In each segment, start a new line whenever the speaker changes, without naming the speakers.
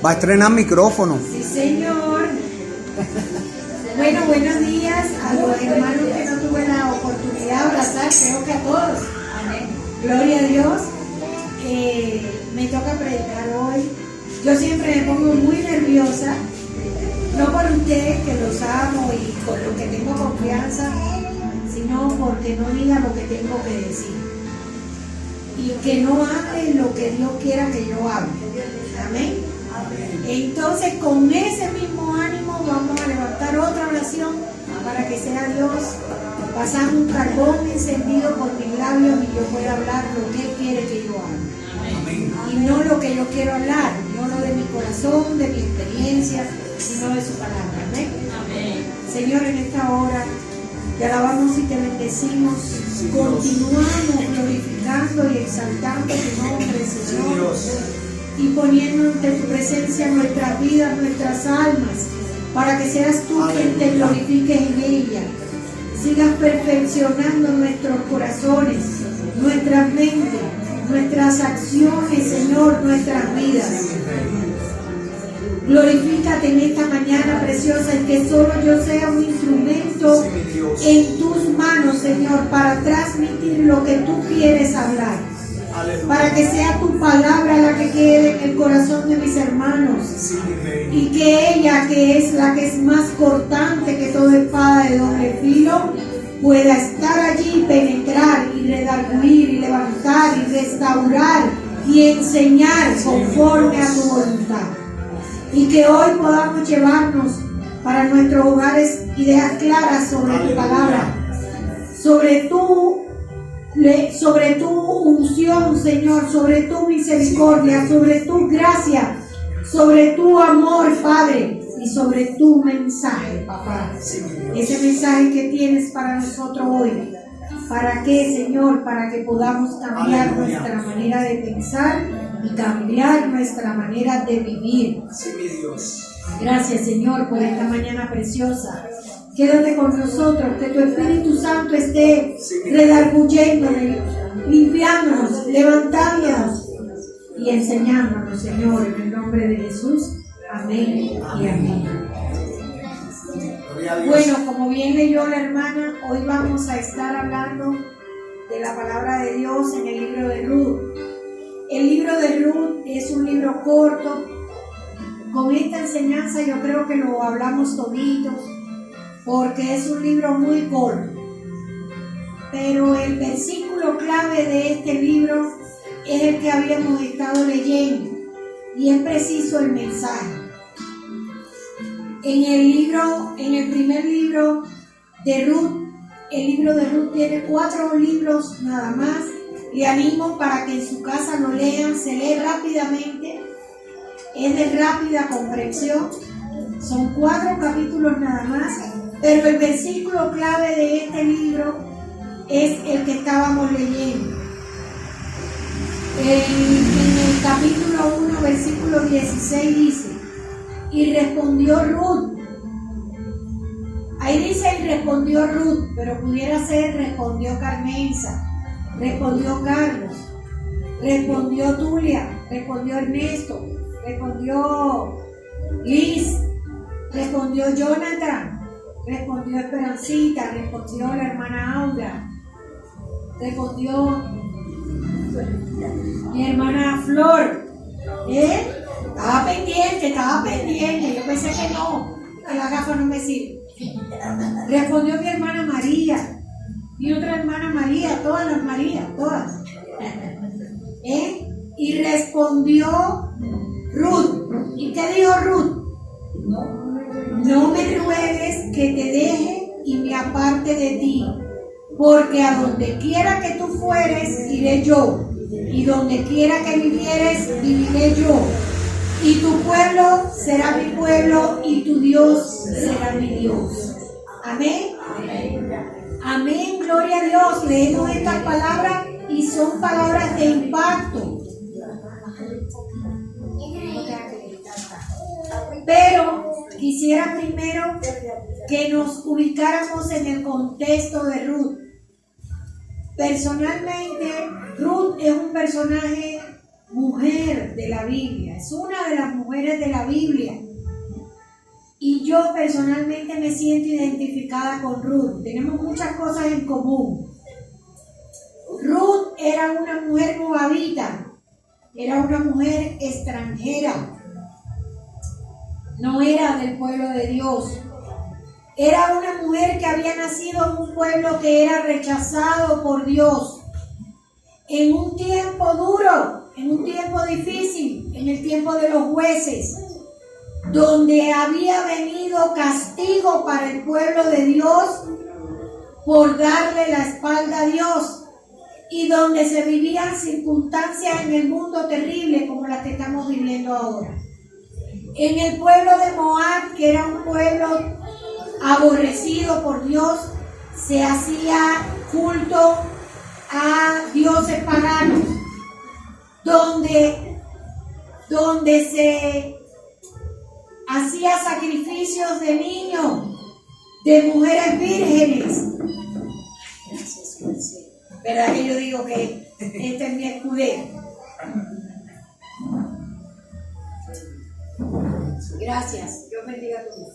Va a estrenar micrófono.
Sí, señor. Bueno, buenos días a los hermanos que no tuve la oportunidad de abrazar, creo que a todos. Amén. Gloria a Dios. Me toca predicar hoy. Yo siempre me pongo muy nerviosa, no por ustedes que los amo y por lo que tengo confianza, sino porque no diga lo que tengo que decir. Y que no hable lo que Dios quiera que yo hable. Amén. Entonces, con ese mismo ánimo vamos a levantar otra oración para que sea Dios pasando un carbón encendido por mis labios y yo pueda hablar lo que Él quiere que yo hable. Y no lo que yo quiero hablar, no lo de mi corazón, de mi experiencia, sino de su palabra. Amén. Señor, en esta hora te alabamos y te bendecimos. Continuamos glorificando y exaltando tu nombre, Señor. Y poniendo ante tu presencia nuestras vidas, nuestras almas, para que seas tú quien te glorifiques en ellas. Sigas perfeccionando nuestros corazones, nuestras mentes, nuestras acciones, Señor, nuestras vidas. Glorifícate en esta mañana preciosa, en que solo yo sea un instrumento en tus manos, Señor, para transmitir lo que tú quieres hablar. Para que sea tu palabra la que quede en el corazón de mis hermanos. Y que ella, que es la que es más cortante que toda espada de doble filo, pueda estar allí, penetrar y redarguir y levantar y restaurar y enseñar conforme a tu voluntad. Y que hoy podamos llevarnos para nuestros hogares ideas claras sobre tu palabra, sobre tu unción, Señor, sobre tu misericordia, sobre tu gracia, sobre tu amor, Padre, y sobre tu mensaje, papá. Ese mensaje que tienes para nosotros hoy. ¿Para qué, Señor? Para que podamos cambiar nuestra manera de pensar y cambiar nuestra manera de vivir. Gracias, Señor, por esta mañana preciosa. Quédate con nosotros, que tu Espíritu Santo esté redarguyéndonos, limpiándonos, levantándonos y enseñándonos, Señor, en el nombre de Jesús. Amén y amén. Bueno, como bien leyó la hermana, hoy vamos a estar hablando de la palabra de Dios en el libro de Ruth. El libro de Ruth es un libro corto. Con esta enseñanza yo creo que lo hablamos toditos, porque es un libro muy corto. Pero el versículo clave de este libro es el que habíamos estado leyendo, y es preciso el mensaje. En el primer libro de Ruth, el libro de Ruth tiene 4 libros nada más. Le animo para que en su casa lo lean, se lee rápidamente, es de rápida comprensión. Son 4 capítulos nada más, pero el versículo clave de este libro es el que estábamos leyendo. En el capítulo 1, versículo 16 dice: y respondió Ruth. Ahí dice y respondió Ruth, pero pudiera ser respondió Carmenza, respondió Carlos, respondió Tulia, respondió Ernesto, respondió Liz, respondió Jonathan, respondió Esperancita, respondió la hermana Aura, respondió mi hermana Flor. Estaba pendiente, yo pensé que no, que la gafa no me sirve. Respondió mi hermana María, mi otra hermana María, todas las Marías, todas. Y respondió Ruth. ¿Y qué dijo Ruth? No me ruegues que te deje y me aparte de ti, porque a donde quiera que tú fueres, iré yo, y donde quiera que vivieres, viviré yo. Y tu pueblo será mi pueblo, y tu Dios será mi Dios. Amén. Amén, gloria a Dios. Leemos estas palabras y son palabras de impacto. Pero quisiera primero que nos ubicáramos en el contexto de Ruth. Personalmente, Ruth es un personaje mujer mujer de la Biblia, es una de las mujeres de la Biblia. Y yo personalmente me siento identificada con Ruth. Tenemos muchas cosas en común. Ruth era una mujer moabita, era una mujer extranjera, no era del pueblo de Dios. Era una mujer que había nacido en un pueblo que era rechazado por Dios. En un tiempo duro, en un tiempo difícil, en el tiempo de los jueces, donde había venido castigo para el pueblo de Dios por darle la espalda a Dios, y donde se vivían circunstancias en el mundo terribles como las que estamos viviendo ahora. En el pueblo de Moab, que era un pueblo aborrecido por Dios, se hacía culto a dioses paganos, donde se hacía sacrificios de niños, de mujeres vírgenes. ¿Verdad que yo digo que este es mi escudero? Gracias, Dios bendiga tu vida.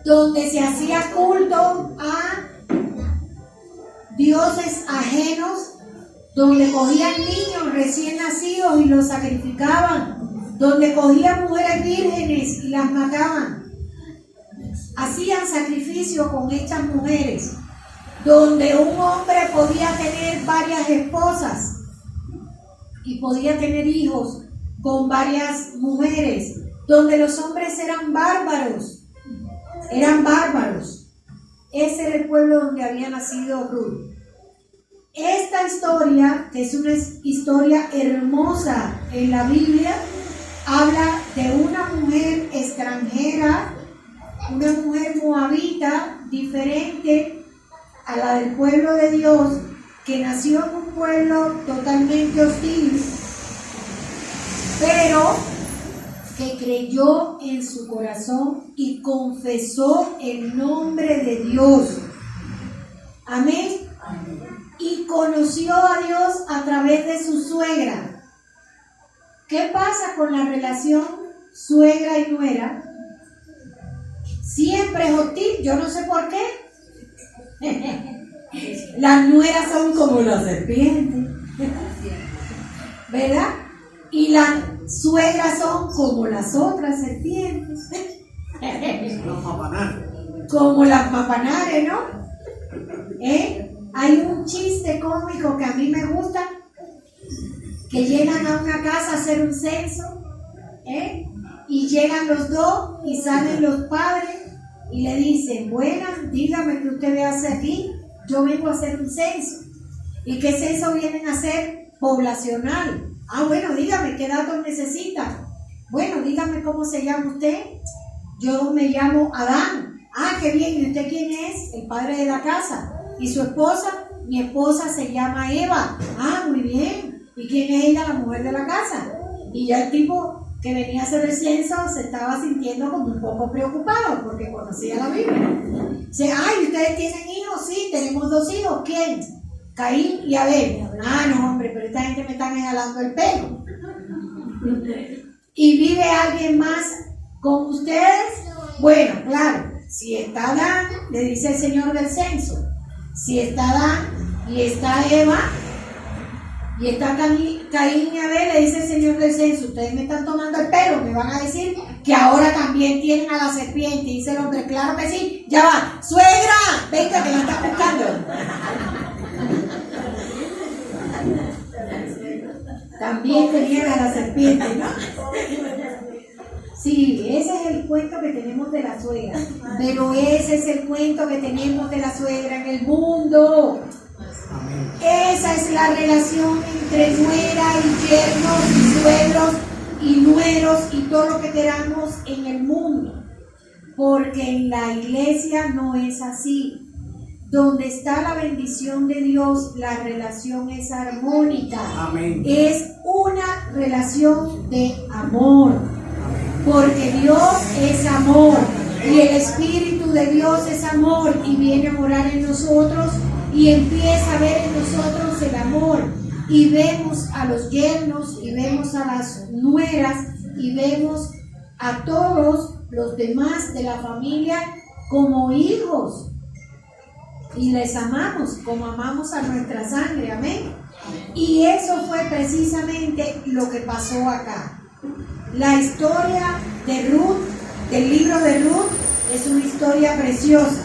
Donde se hacía culto a dioses ajenos, donde cogían niños recién nacidos y los sacrificaban, donde cogían mujeres vírgenes y las mataban. Hacían sacrificio con estas mujeres, donde un hombre podía tener varias esposas y podía tener hijos con varias mujeres, donde los hombres eran bárbaros. Ese era el pueblo donde había nacido Ruth. Esta historia, que es una historia hermosa en la Biblia, habla de una mujer extranjera, una mujer moabita, diferente a la del pueblo de Dios, que nació en un pueblo totalmente hostil, pero que creyó en su corazón y confesó el nombre de Dios. Amén. Y conoció a Dios a través de su suegra. ¿Qué pasa con la relación suegra y nuera? Siempre es hostil, yo no sé por qué. Las nueras son como las serpientes, ¿verdad? Y las suegras son como las otras serpientes. Como las mapanares, ¿no? Hay un chiste cómico que a mí me gusta, que llegan a una casa a hacer un censo, y llegan los dos y salen los padres y le dicen: buenas, dígame qué usted ve hace aquí, yo vengo a hacer un censo. ¿Y qué censo vienen a hacer? Poblacional. Ah, bueno, dígame qué datos necesita. Bueno, dígame cómo se llama usted. Yo me llamo Adán. Ah, qué bien, ¿y usted quién es? El padre de la casa. ¿Y su esposa? Mi esposa se llama Eva. Ah, muy bien. ¿Y quién es ella? La mujer de la casa. Y ya el tipo que venía a hacer el censo se estaba sintiendo como un poco preocupado porque conocía la Biblia. Dice: ay, ¿ustedes tienen hijos? Sí, tenemos 2 hijos. ¿Quién? Caín y Abel. Ah, no, hombre, pero esta gente me está jalando el pelo. ¿Y vive alguien más con ustedes? Bueno, claro, si está Adán, le dice el Señor del censo. Si está Adán y está Eva y está Caín y Abel, le dice el Señor del censo: ustedes me están tomando el pelo, me van a decir que ahora también tienen a la serpiente. Y dice el hombre: claro que sí, ya va, suegra, venga que la están buscando. También tenían a la serpiente, ¿no? Sí, ese es el cuento que tenemos de la suegra. Pero ese es el cuento que tenemos de la suegra en el mundo. Esa es la relación entre nuera y yernos y suegros y nueros y todo lo que queramos en el mundo. Porque en la iglesia no es así. Donde está la bendición de Dios, la relación es armónica. Amén. Es una relación de amor. Porque Dios es amor. Y el Espíritu de Dios es amor. Y viene a morar en nosotros y empieza a ver en nosotros el amor. y vemos a los yernos, y vemos a las nueras, y vemos a todos los demás de la familia como hijos. Y les amamos como amamos a nuestra sangre, amén. Y eso fue precisamente lo que pasó acá. La historia de Ruth, del libro de Ruth, es una historia preciosa.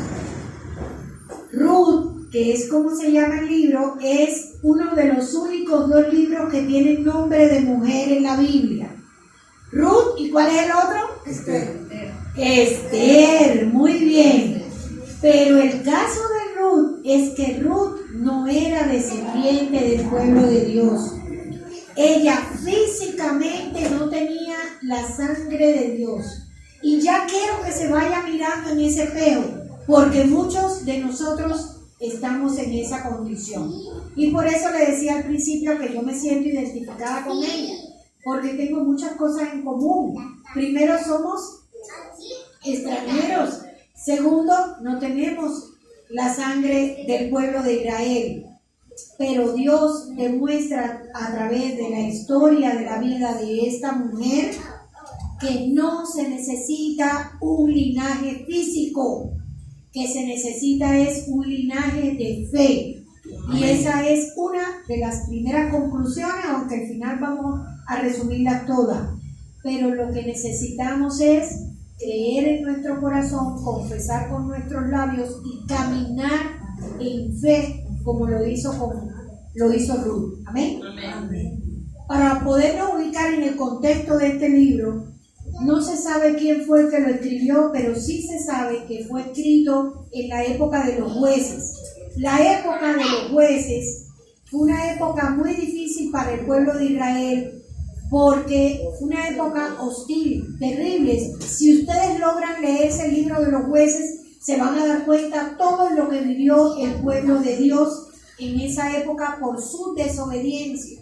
Ruth, que es como se llama el libro, es uno de los únicos 2 libros que tienen nombre de mujer en la Biblia. Ruth, ¿y cuál es el otro? Esther, muy bien. Pero el caso de Ruth es que Ruth no era descendiente del pueblo de Dios. Ella físicamente no tenía la sangre de Dios. Y ya quiero que se vaya mirando en ese espejo, porque muchos de nosotros estamos en esa condición. Y por eso le decía al principio que yo me siento identificada con ella, porque tengo muchas cosas en común. Primero, somos extranjeros. Segundo, no tenemos la sangre del pueblo de Israel. Pero Dios demuestra a través de la historia de la vida de esta mujer que no se necesita un linaje físico, que se necesita es un linaje de fe. Y esa es una de las primeras conclusiones, aunque al final vamos a resumirlas todas. Pero lo que necesitamos es creer en nuestro corazón, confesar con nuestros labios y caminar en fe como lo hizo Ruth. ¿Amén? Amén. Para podernos ubicar en el contexto de este libro, no se sabe quién fue el que lo escribió, pero sí se sabe que fue escrito en la época de los jueces. La época de los jueces fue una época muy difícil para el pueblo de Israel, porque fue una época hostil, terrible. Si ustedes logran leerse el libro de los jueces, se van a dar cuenta todo lo que vivió el pueblo de Dios en esa época por su desobediencia.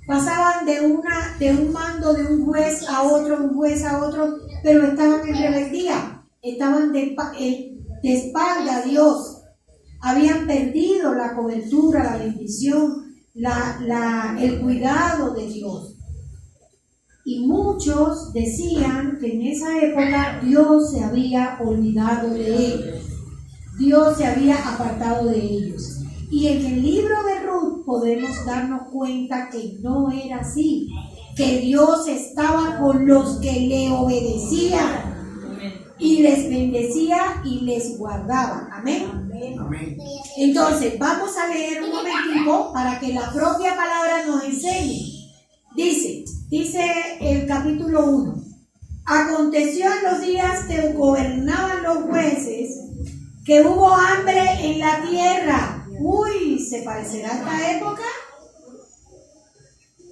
Pasaban de un mando de un juez a otro, pero estaban en rebeldía, estaban de espalda a Dios, habían perdido la cobertura, la bendición, el cuidado de Dios. Y muchos decían que en esa época Dios se había olvidado de ellos, Dios se había apartado de ellos. Y en el libro de Ruth podemos darnos cuenta que no era así, que Dios estaba con los que le obedecían y les bendecía y les guardaba. Amén. Amén. Entonces, vamos a leer un momentito para que la propia palabra nos enseñe. Dice el capítulo 1. Aconteció en los días que gobernaban los jueces que hubo hambre en la tierra. Uy, ¿se parecerá a esta época?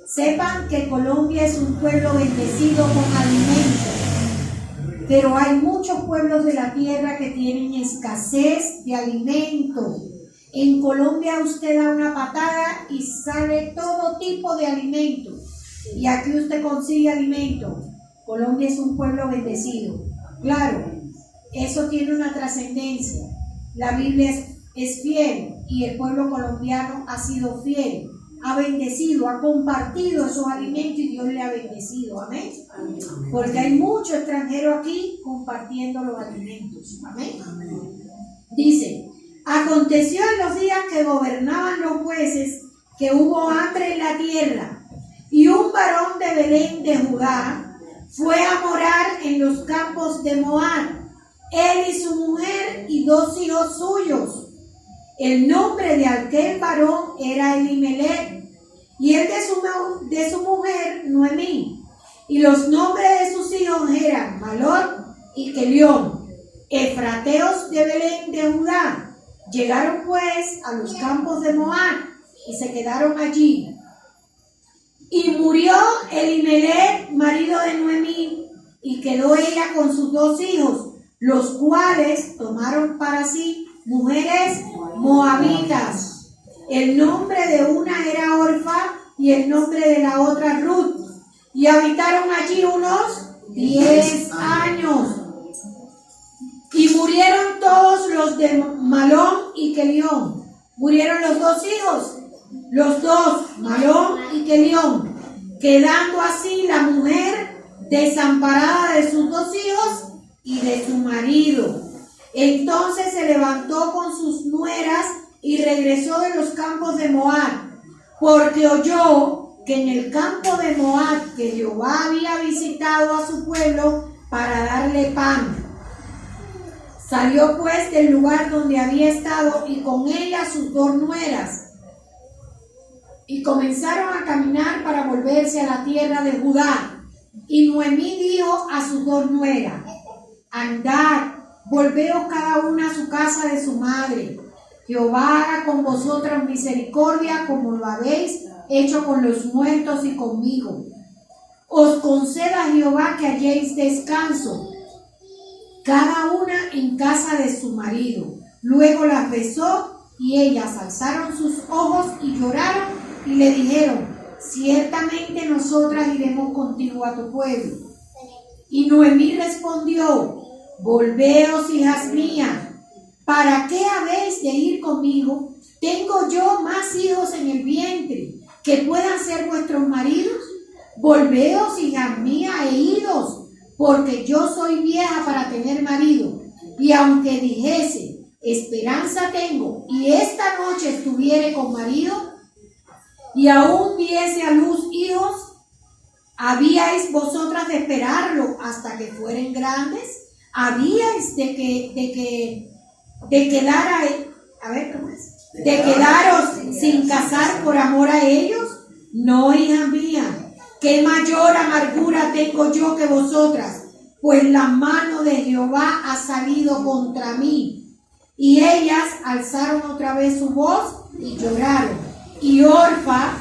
Sepan que Colombia es un pueblo bendecido con alimentos, pero hay muchos pueblos de la tierra que tienen escasez de alimentos. En Colombia usted da una patada y sale todo tipo de alimentos, y aquí usted consigue alimentos. Colombia es un pueblo bendecido. Claro, eso tiene una trascendencia. La Biblia es fiel y el pueblo colombiano ha sido fiel, ha bendecido, ha compartido esos alimentos y Dios le ha bendecido. Amén. Amén. Porque hay muchos extranjeros aquí compartiendo los alimentos. Amén. Amén. Dice, aconteció en los días que gobernaban los jueces que hubo hambre en la tierra, y un varón de Belén de Judá fue a morar en los campos de Moab, él y su mujer y 2 hijos suyos. El nombre de aquel varón era Elimelech, y el de su mujer Noemí. Y los nombres de sus hijos eran Malón y Kelión, efrateos de Belén de Judá. Llegaron pues a los campos de Moab y se quedaron allí. Y murió Elimelech, marido de Noemí, y quedó ella con sus 2 hijos, los cuales tomaron para sí mujeres moabitas. El nombre de una era Orfa y el nombre de la otra Ruth. Y habitaron allí unos 10 años. Y murieron todos los de Malón y Kelión. Murieron los 2 hijos los dos, Malón y Kelión, quedando así la mujer desamparada de sus dos hijos y de su marido. Entonces se levantó con sus nueras y regresó de los campos de Moab, porque oyó que en el campo de Moab que Jehová había visitado a su pueblo para darle pan. Salió pues del lugar donde había estado y con ella sus dos nueras, y comenzaron a caminar para volverse a la tierra de Judá. Y Noemí dijo a sus dos nueras: andad, volveos cada una a su casa de su madre. Jehová haga con vosotras misericordia como lo habéis hecho con los muertos y conmigo. Os conceda Jehová que halléis descanso, cada una en casa de su marido. Luego las besó y ellas alzaron sus ojos y lloraron y le dijeron: ciertamente nosotras iremos contigo a tu pueblo. Y Noemí respondió: volveos, hijas mías, ¿para qué habéis de ir conmigo? ¿Tengo yo más hijos en el vientre que puedan ser vuestros maridos? Volveos, hijas mías, e idos, porque yo soy vieja para tener marido. Y aunque dijese: esperanza tengo, y esta noche estuviere con marido, y aún diese a luz hijos, ¿habíais vosotras de esperarlo hasta que fueren grandes? ¿Habíais de quedaros sin casar por amor a ellos? No, hija mía, qué mayor amargura tengo yo que vosotras, pues la mano de Jehová ha salido contra mí. Y ellas alzaron otra vez su voz y lloraron. Y Orfa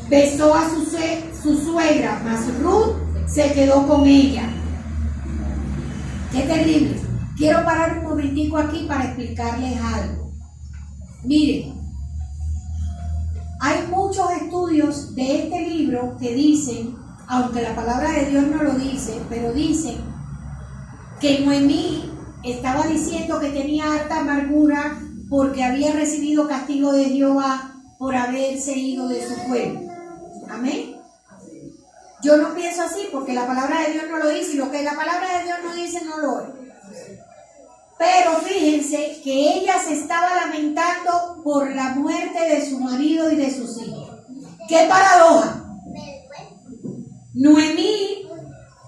besó a su suegra, mas Ruth se quedó con ella. Qué terrible. Quiero parar un momentico aquí para explicarles algo. Miren, hay muchos estudios de este libro que dicen, aunque la palabra de Dios no lo dice, pero dicen que Noemí estaba diciendo que tenía harta amargura porque había recibido castigo de Jehová por haberse ido de su pueblo. Amén. Yo no pienso así porque la palabra de Dios no lo dice, y lo que la palabra de Dios no dice no lo es. Pero fíjense que ella se estaba lamentando por la muerte de su marido y de sus hijos. ¡Qué paradoja! Noemí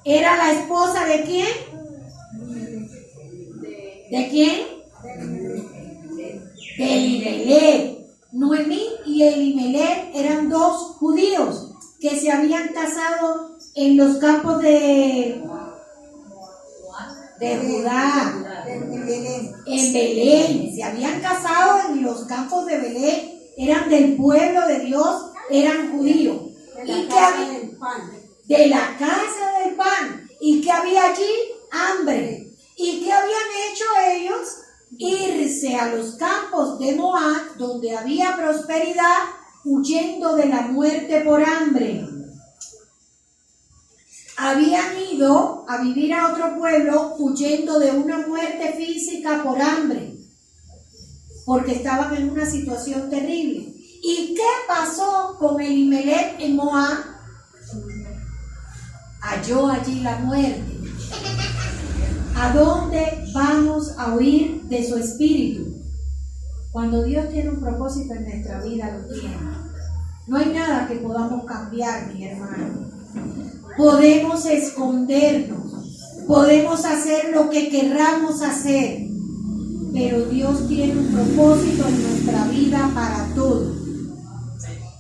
era la esposa ¿de quién? ¿De quién? De Elimelech. Noemí y Elimelech eran dos judíos que se habían casado en los campos de Judá, en Belén. Se habían casado en los campos de Belén, eran del pueblo de Dios, eran judíos. De la casa del pan. ¿Y qué había allí? Hambre. ¿Y qué habían hecho ellos? Irse a los campos de Moab, donde había prosperidad, huyendo de la muerte por hambre. Habían ido a vivir a otro pueblo huyendo de una muerte física por hambre, porque estaban en una situación terrible. ¿Y qué pasó con Elimelech en Moab? Halló allí la muerte. ¿A dónde vamos a huir de su espíritu? Cuando Dios tiene un propósito en nuestra vida, lo tiene. No hay nada que podamos cambiar, mi hermano. Podemos escondernos, podemos hacer lo que querramos hacer, pero Dios tiene un propósito en nuestra vida para todo.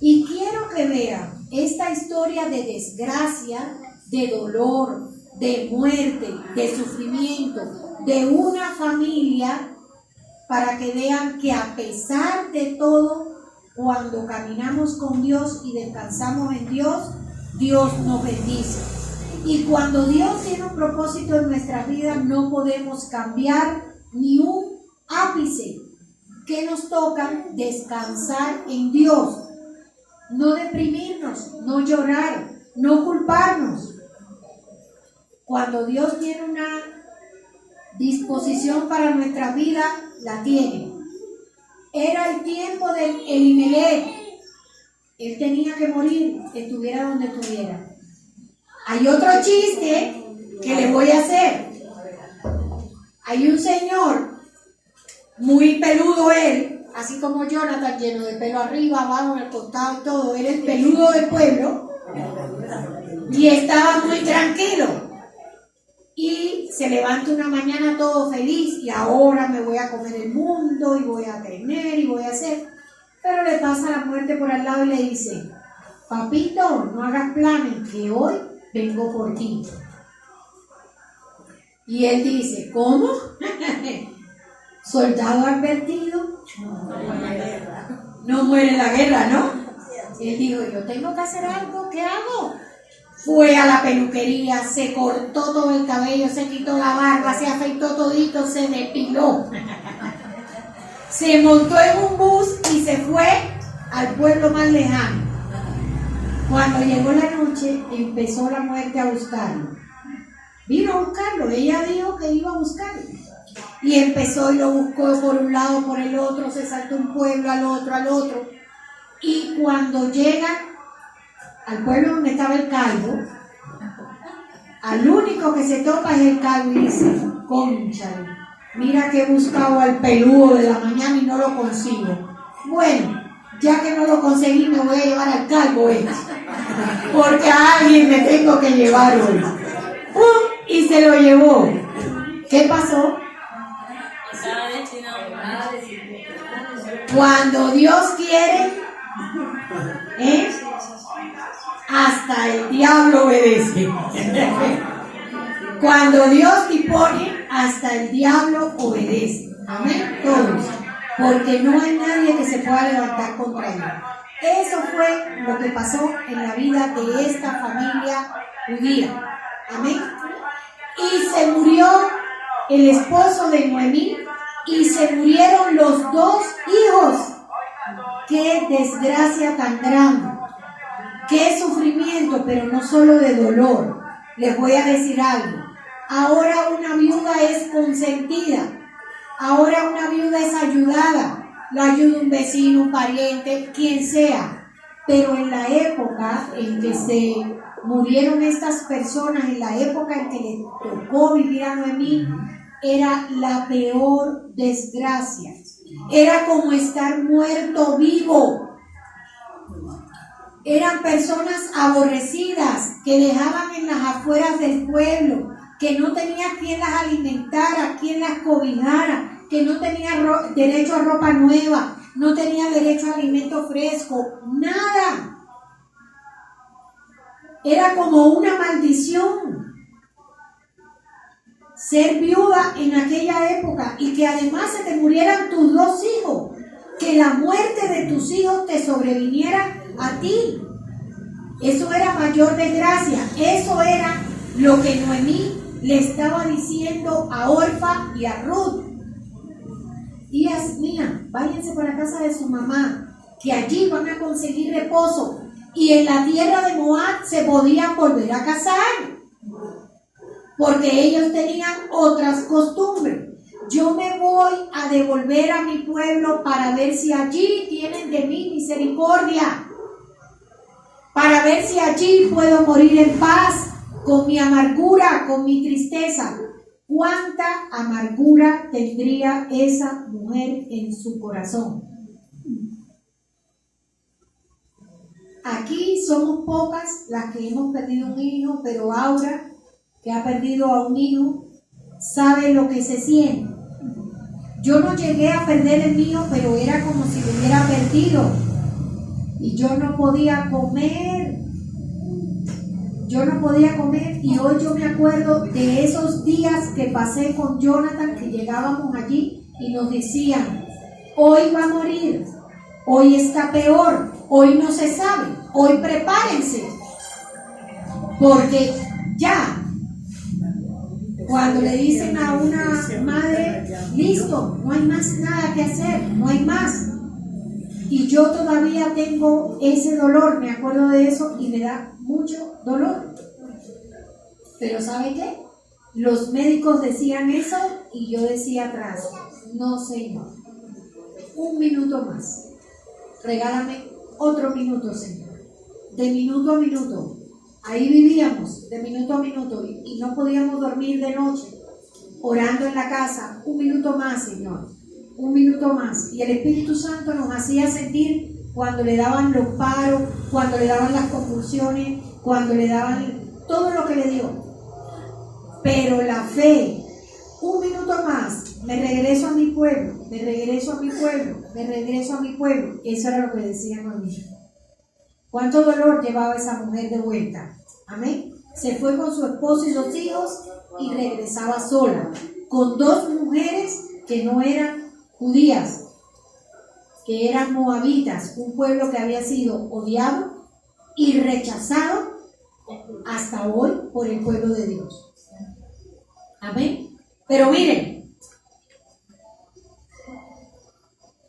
Y quiero que vean esta historia de desgracia, de dolor, de muerte, de sufrimiento, de una familia, para que vean que a pesar de todo, cuando caminamos con Dios y descansamos en Dios, Dios nos bendice. Y cuando Dios tiene un propósito en nuestras vidas, no podemos cambiar ni un ápice. ¿Qué nos toca? Descansar en Dios. No deprimirnos, no llorar, no culparnos. Cuando Dios tiene una disposición para nuestra vida, la tiene. Era el tiempo de Elimelech. Él tenía que morir, estuviera donde estuviera. Hay otro chiste que le voy a hacer. Hay un señor, muy peludo él, así como Jonathan, lleno de pelo arriba, abajo, en el costado y todo. Él es peludo del pueblo y estaba muy tranquilo. Y se levanta una mañana todo feliz y ahora me voy a comer el mundo y voy a tener y voy a hacer. Pero le pasa la muerte por al lado y le dice: papito, no hagas planes, que hoy vengo por ti. Y él dice: ¿cómo? Soldado advertido no muere en la guerra, ¿no? Él dijo: yo tengo que hacer algo, ¿qué hago? Fue a la peluquería, se cortó todo el cabello, se quitó la barba, se afeitó todito, se depiló. Se montó en un bus y se fue al pueblo más lejano. Cuando llegó la noche, empezó la muerte a buscarlo. Vino a buscarlo, ella dijo que iba a buscarlo. Y empezó y lo buscó por un lado, por el otro, se saltó un pueblo, al otro, al otro. Y cuando llega al pueblo donde estaba el calvo, al único que se topa es el calvo y dice: cónchale, mira que he buscado al peludo de la mañana y no lo consigo. Bueno, ya que no lo conseguí, me voy a llevar al calvo porque a alguien me tengo que llevar hoy. ¡Pum! Y se lo llevó. ¿Qué pasó? Cuando Dios quiere, hasta el diablo obedece. Cuando Dios dispone, hasta el diablo obedece. Amén, todos. Porque no hay nadie que se pueda levantar contra él. Eso fue lo que pasó en la vida de esta familia judía. Amén. Y se murió el esposo de Noemí y se murieron los dos hijos. ¡Qué desgracia tan grande! ¡Qué sufrimiento! Pero no solo de dolor. Les voy a decir algo. Ahora una viuda es consentida. Ahora una viuda es ayudada. La ayuda un vecino, un pariente, quien sea. Pero en la época en que se murieron estas personas, en la época en que le tocó vivir a Noemí, era la peor desgracia. Era como estar muerto vivo. Eran personas aborrecidas que dejaban en las afueras del pueblo, que no tenía quien las alimentara, quien las cobijara, que no tenía derecho a ropa nueva, no tenía derecho a alimento fresco, nada. Era como una maldición ser viuda en aquella época y que además se te murieran tus dos hijos, que la muerte de tus hijos te sobreviniera a ti. Eso era mayor desgracia. Eso era lo que Noemí le estaba diciendo a Orfa y a Ruth: hijas mías, váyanse para la casa de su mamá, que allí van a conseguir reposo, y en la tierra de Moab se podían volver a casar, porque ellos tenían otras costumbres. Yo me voy a devolver a mi pueblo para ver si allí tienen de mí misericordia, para ver si allí puedo morir en paz, con mi amargura, con mi tristeza. ¿Cuánta amargura tendría esa mujer en su corazón? Aquí somos pocas las que hemos perdido un hijo, pero Aura, que ha perdido a un hijo, sabe lo que se siente. Yo no llegué a perder el mío, pero era como si lo hubiera perdido. Y yo no podía comer. Yo no podía comer, y hoy yo me acuerdo de esos días que pasé con Jonathan, que llegábamos allí y nos decían: hoy va a morir, hoy está peor, hoy no se sabe, hoy prepárense. Porque ya, cuando le dicen a una madre: listo, no hay más nada que hacer, no hay más. Y yo todavía tengo ese dolor, me acuerdo de eso y me da mucho dolor. Pero ¿sabe qué? Los médicos decían eso y yo decía atrás: no, señor, un minuto más, regálame otro minuto, Señor. De minuto a minuto. Ahí vivíamos, de minuto a minuto, y no podíamos dormir de noche, orando en la casa. Un minuto más, Señor. Un minuto más. Y el Espíritu Santo nos hacía sentir cuando le daban los paros, cuando le daban las convulsiones, cuando le daban todo lo que le dio. Pero la fe, un minuto más, me regreso a mi pueblo, me regreso a mi pueblo, me regreso a mi pueblo. Eso era lo que decían a mí. ¿Cuánto dolor llevaba esa mujer de vuelta? Amén. Se fue con su esposo y 2 hijos y regresaba sola, con 2 mujeres que no eran judías, que eran moabitas, un pueblo que había sido odiado y rechazado hasta hoy por el pueblo de Dios. Amén. Pero miren,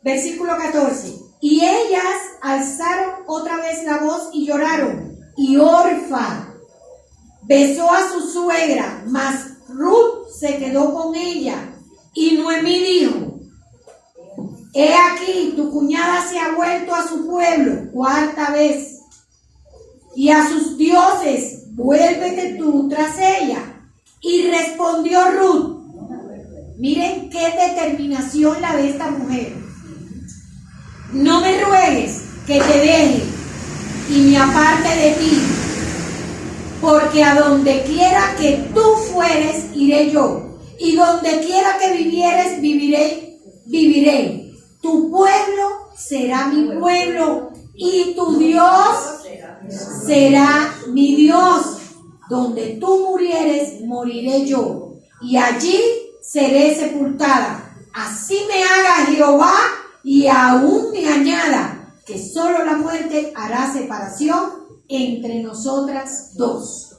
versículo 14. Y ellas alzaron otra vez la voz y lloraron. Y Orfa besó a su suegra, mas Ruth se quedó con ella. Y Noemí dijo: he aquí, tu cuñada se ha vuelto a su pueblo 4ª vez, y a sus dioses, vuélvete tú tras ella. Y respondió Ruth, miren qué determinación la de esta mujer: no me ruegues que te deje y me aparte de ti, porque a donde quiera que tú fueres, iré yo, y donde quiera que vivieres, viviré. Tu pueblo será mi pueblo, y tu Dios será mi Dios. Donde tú murieres, moriré yo, y allí seré sepultada. Así me haga Jehová, y aún me añada, que solo la muerte hará separación entre nosotras 2.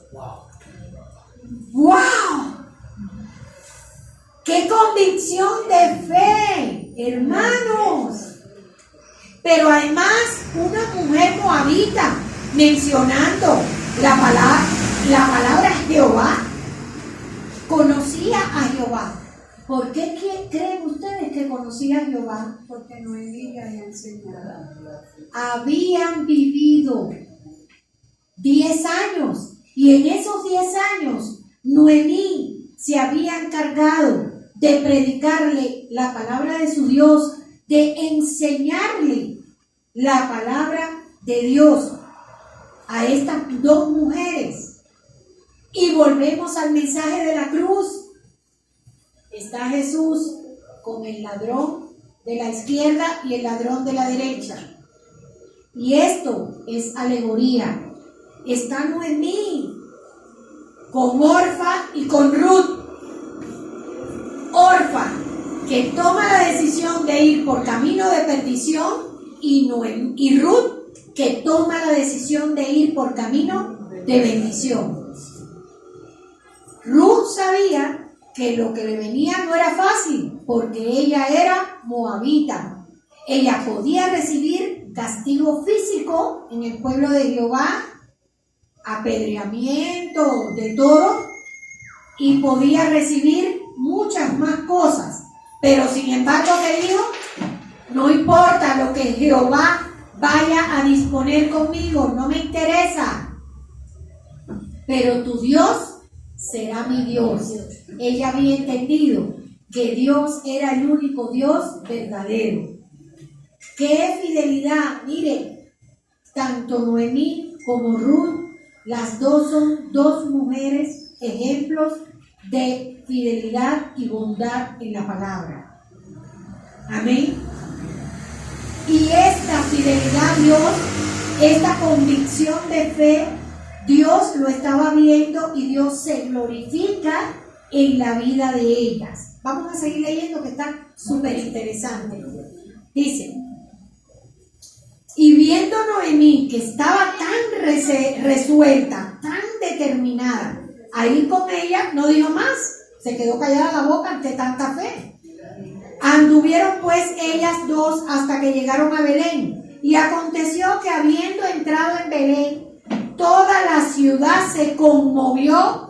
¡Wow! ¡Qué convicción de fe, hermanos! Pero además, una mujer moabita, mencionando la palabra Jehová, conocía a Jehová. ¿Por qué creen ustedes que conocía a Jehová? Porque Noemí le había enseñado. Habían vivido 10 años, y en esos 10 años Noemí se había encargado de predicarle la palabra de su Dios, de enseñarle la palabra de Dios a estas 2 mujeres. Y volvemos al mensaje de la cruz. Está Jesús con el ladrón de la izquierda y el ladrón de la derecha. Y esto es alegoría. Está Noemí con Orfa y con Ruth. Orfa, que toma la decisión de ir por camino de perdición, y Ruth, que toma la decisión de ir por camino de bendición. Ruth sabía que lo que le venía no era fácil, porque ella era moabita. Ella podía recibir castigo físico en el pueblo de Jehová, apedreamiento, de todo, y podía recibir muchas más cosas. Pero sin embargo, ¿qué dijo? No importa lo que Jehová vaya a disponer conmigo, no me interesa, pero tu Dios será mi Dios. Ella había entendido que Dios era el único Dios verdadero. ¡Qué fidelidad! Mire, tanto Noemí como Ruth, las 2 son 2 mujeres ejemplos de fidelidad y bondad en la palabra. Amén. Y esta fidelidad, Dios, esta convicción de fe, Dios lo estaba viendo, y Dios se glorifica en la vida de ellas. Vamos a seguir leyendo, que está súper interesante. Dice: y viendo Noemí que estaba tan resuelta, tan determinada a ir con ella, no dijo más, se quedó callada la boca ante tanta fe. Anduvieron pues ellas 2 hasta que llegaron a Belén, y aconteció que habiendo entrado en Belén, toda la ciudad se conmovió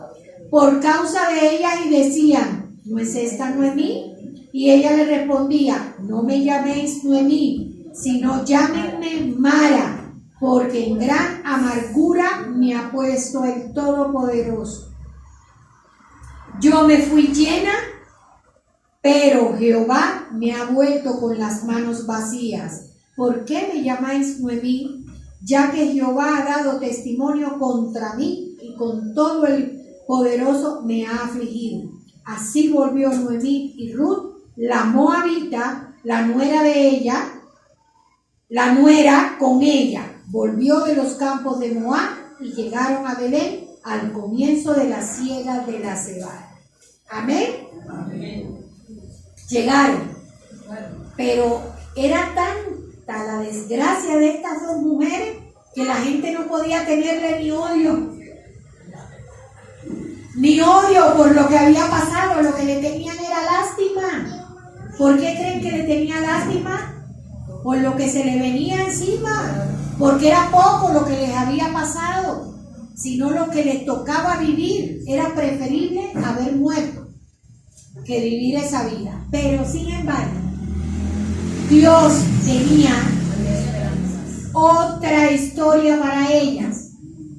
por causa de ellas, y decían: ¿no es esta Noemí? Y ella le respondía: no me llaméis Noemí, sino llámenme Mara, porque en gran amargura me ha puesto el Todopoderoso. Yo me fui llena, pero Jehová me ha vuelto con las manos vacías. ¿Por qué me llamáis Noemí? Ya que Jehová ha dado testimonio contra mí y con todo el poderoso me ha afligido. Así volvió Noemí y Ruth, la moabita, la nuera de ella, la nuera con ella, volvió de los campos de Moab y llegaron a Belén al comienzo de la siega de la cebada. Amén. Amén. Llegaron, pero era tanta la desgracia de estas dos mujeres que la gente no podía tenerle ni odio por lo que había pasado. Lo que le tenían era lástima. ¿Por qué creen que le tenía lástima? Por lo que se le venía encima, porque era poco lo que les había pasado, sino lo que les tocaba vivir. Era preferible haber muerto que vivir esa vida. Pero sin embargo, Dios tenía otra historia para ellas.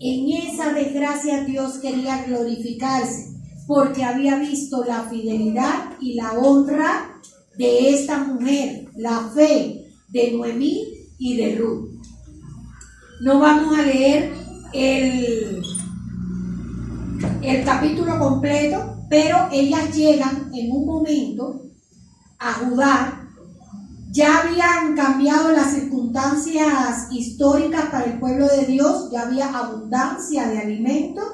En esa desgracia Dios quería glorificarse, porque había visto la fidelidad y la honra de esta mujer, la fe de Noemí y de Ruth. No vamos a leer el capítulo completo, pero ellas llegan en un momento a Judá. Ya habían cambiado las circunstancias históricas para el pueblo de Dios, ya había abundancia de alimentos,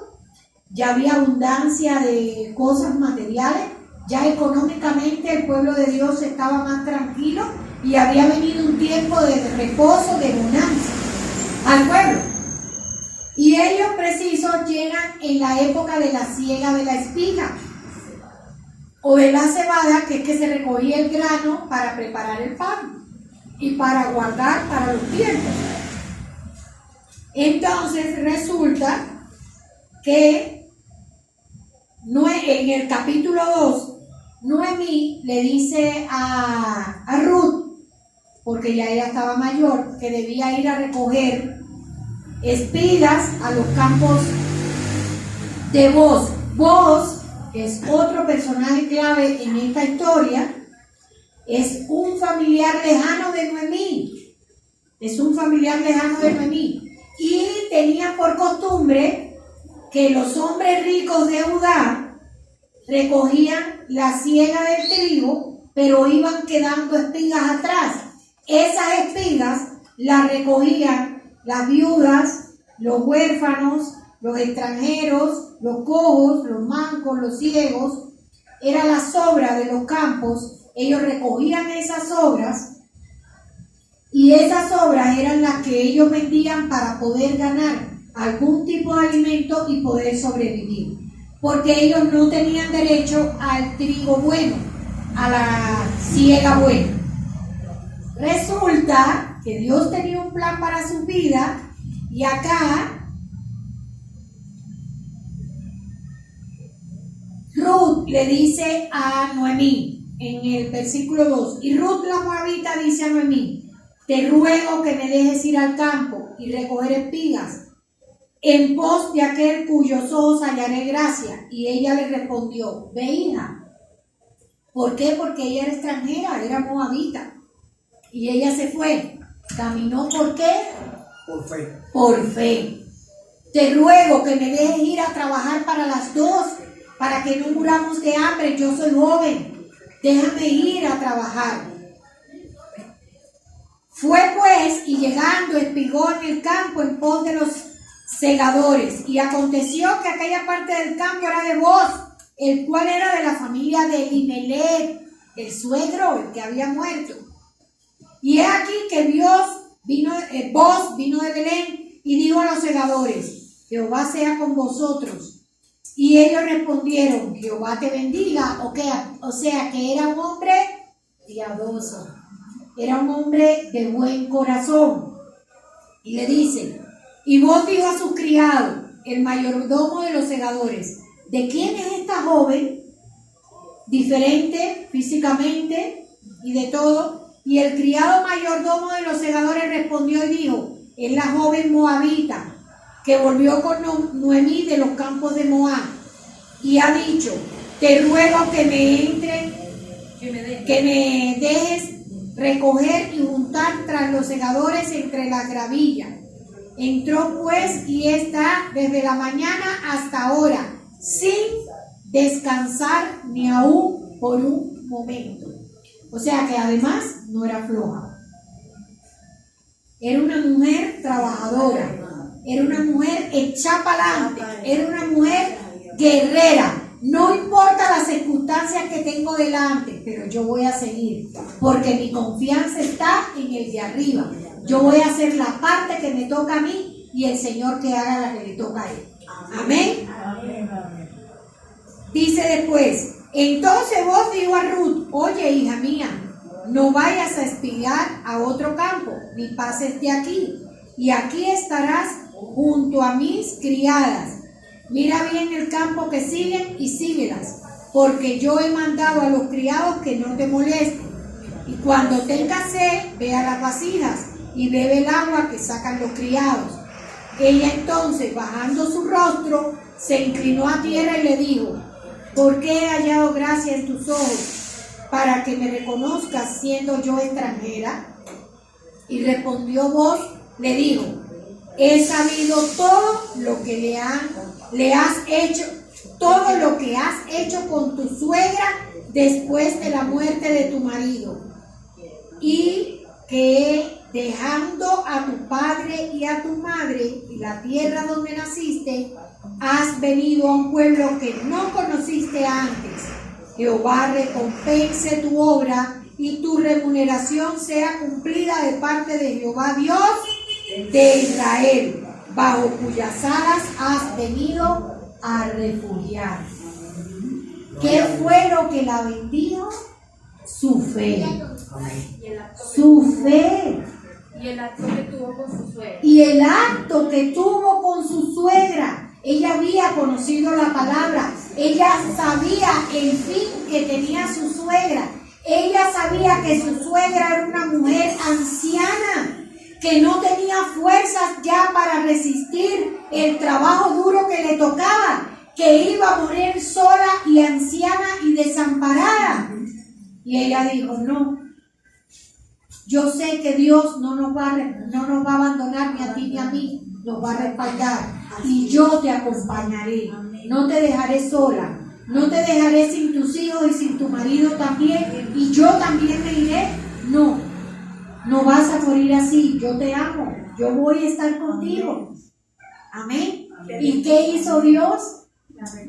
ya había abundancia de cosas materiales, ya económicamente el pueblo de Dios estaba más tranquilo y había venido un tiempo de reposo, de bonanza al pueblo. Y ellos precisos llegan en la época de la siega de la espiga o de la cebada, que es que se recogía el grano para preparar el pan y para guardar para los tiempos. Entonces resulta que en el capítulo 2, Noemí le dice a Ruth, porque ya ella estaba mayor, que debía ir a recoger espigas a los campos de Boz. Boz, que es otro personaje clave en esta historia, es un familiar lejano de Noemí. Es un familiar lejano de Noemí. Y tenía por costumbre que los hombres ricos de Judá recogían la siega del trigo, pero iban quedando espigas atrás. Esas espigas las recogían las viudas, los huérfanos, los extranjeros, los cojos, los mancos, los ciegos. Era la sobra de los campos. Ellos recogían esas sobras y esas sobras eran las que ellos vendían para poder ganar algún tipo de alimento y poder sobrevivir, porque ellos no tenían derecho al trigo bueno, a la siega buena. Resulta que Dios tenía un plan para su vida y acá Ruth le dice a Noemí en el versículo 2, y Ruth la moabita dice a Noemí: te ruego que me dejes ir al campo y recoger espigas en pos de aquel cuyos ojos hallaré gracia. Y ella le respondió: ve, hija. ¿Por qué? Porque ella era extranjera, era moabita. Y ella se fue. Caminó, ¿por qué?
Por fe.
Por fe. Te ruego que me dejes ir a trabajar para las dos, para que no muramos de hambre. Yo soy joven. Déjame ir a trabajar. Fue pues, y llegando espigó en el campo en pos de los segadores. Y aconteció que aquella parte del campo era de Boz, el cual era de la familia de Elimelech, el suegro, el que había muerto. Y he aquí que Boz vino de Belén y dijo a los segadores: Jehová sea con vosotros. Y ellos respondieron: Jehová te bendiga. O sea que era un hombre piadoso, era un hombre de buen corazón. Y le dice: y Boz dijo a su criado, el mayordomo de los segadores: ¿de quién es esta joven? Diferente físicamente y de todo. Y el criado mayordomo de los segadores respondió y dijo: es la joven moabita que volvió con Noemí de los campos de Moab, y ha dicho: te ruego que me dejes recoger y juntar tras los segadores entre las gravillas. Entró pues y está desde la mañana hasta ahora, sin descansar ni aún por un momento. O sea que además no era floja. Era una mujer trabajadora, era una mujer echada para adelante, era una mujer guerrera. No importa las circunstancias que tengo delante, pero yo voy a seguir, porque mi confianza está en el de arriba. Yo voy a hacer la parte que me toca a mí y el Señor que haga la que le toca a él. Amén. Dice después: entonces vos dijo a Ruth: oye, hija mía, no vayas a espiar a otro campo, ni pases de aquí, y aquí estarás junto a mis criadas. Mira bien el campo que siguen y síguelas, porque yo he mandado a los criados que no te molesten. Y cuando tengas sed, ve a las vasijas y bebe el agua que sacan los criados. Ella entonces, bajando su rostro, se inclinó a tierra y le dijo: ¿por qué he hallado gracia en tus ojos, para que me reconozcas siendo yo extranjera? Y respondió Booz, le dijo: he sabido todo lo que le has hecho, todo lo que has hecho con tu suegra después de la muerte de tu marido, y que dejando a tu padre y a tu madre y la tierra donde naciste, has venido a un pueblo que no conociste antes. Jehová recompense tu obra y tu remuneración sea cumplida de parte de Jehová Dios de Israel, bajo cuyas alas has venido a refugiar. ¿Qué fue lo que la bendijo? Su fe. Su fe.
Y el acto que tuvo con su suegra.
Y el acto que tuvo con su suegra. Ella había conocido la palabra. Ella sabía el fin que tenía su suegra. Ella sabía que su suegra era una mujer anciana, que no tenía fuerzas ya para resistir el trabajo duro que le tocaba, que iba a morir sola y anciana y desamparada. Y ella dijo: no, yo sé que Dios no nos va a abandonar ni a ti ni a mí, nos va a respaldar, y yo te acompañaré, no te dejaré sola, no te dejaré sin tus hijos y sin tu marido también, y yo también me iré. No vas a morir así, yo te amo, yo voy a estar contigo. Amén. ¿Y qué hizo Dios?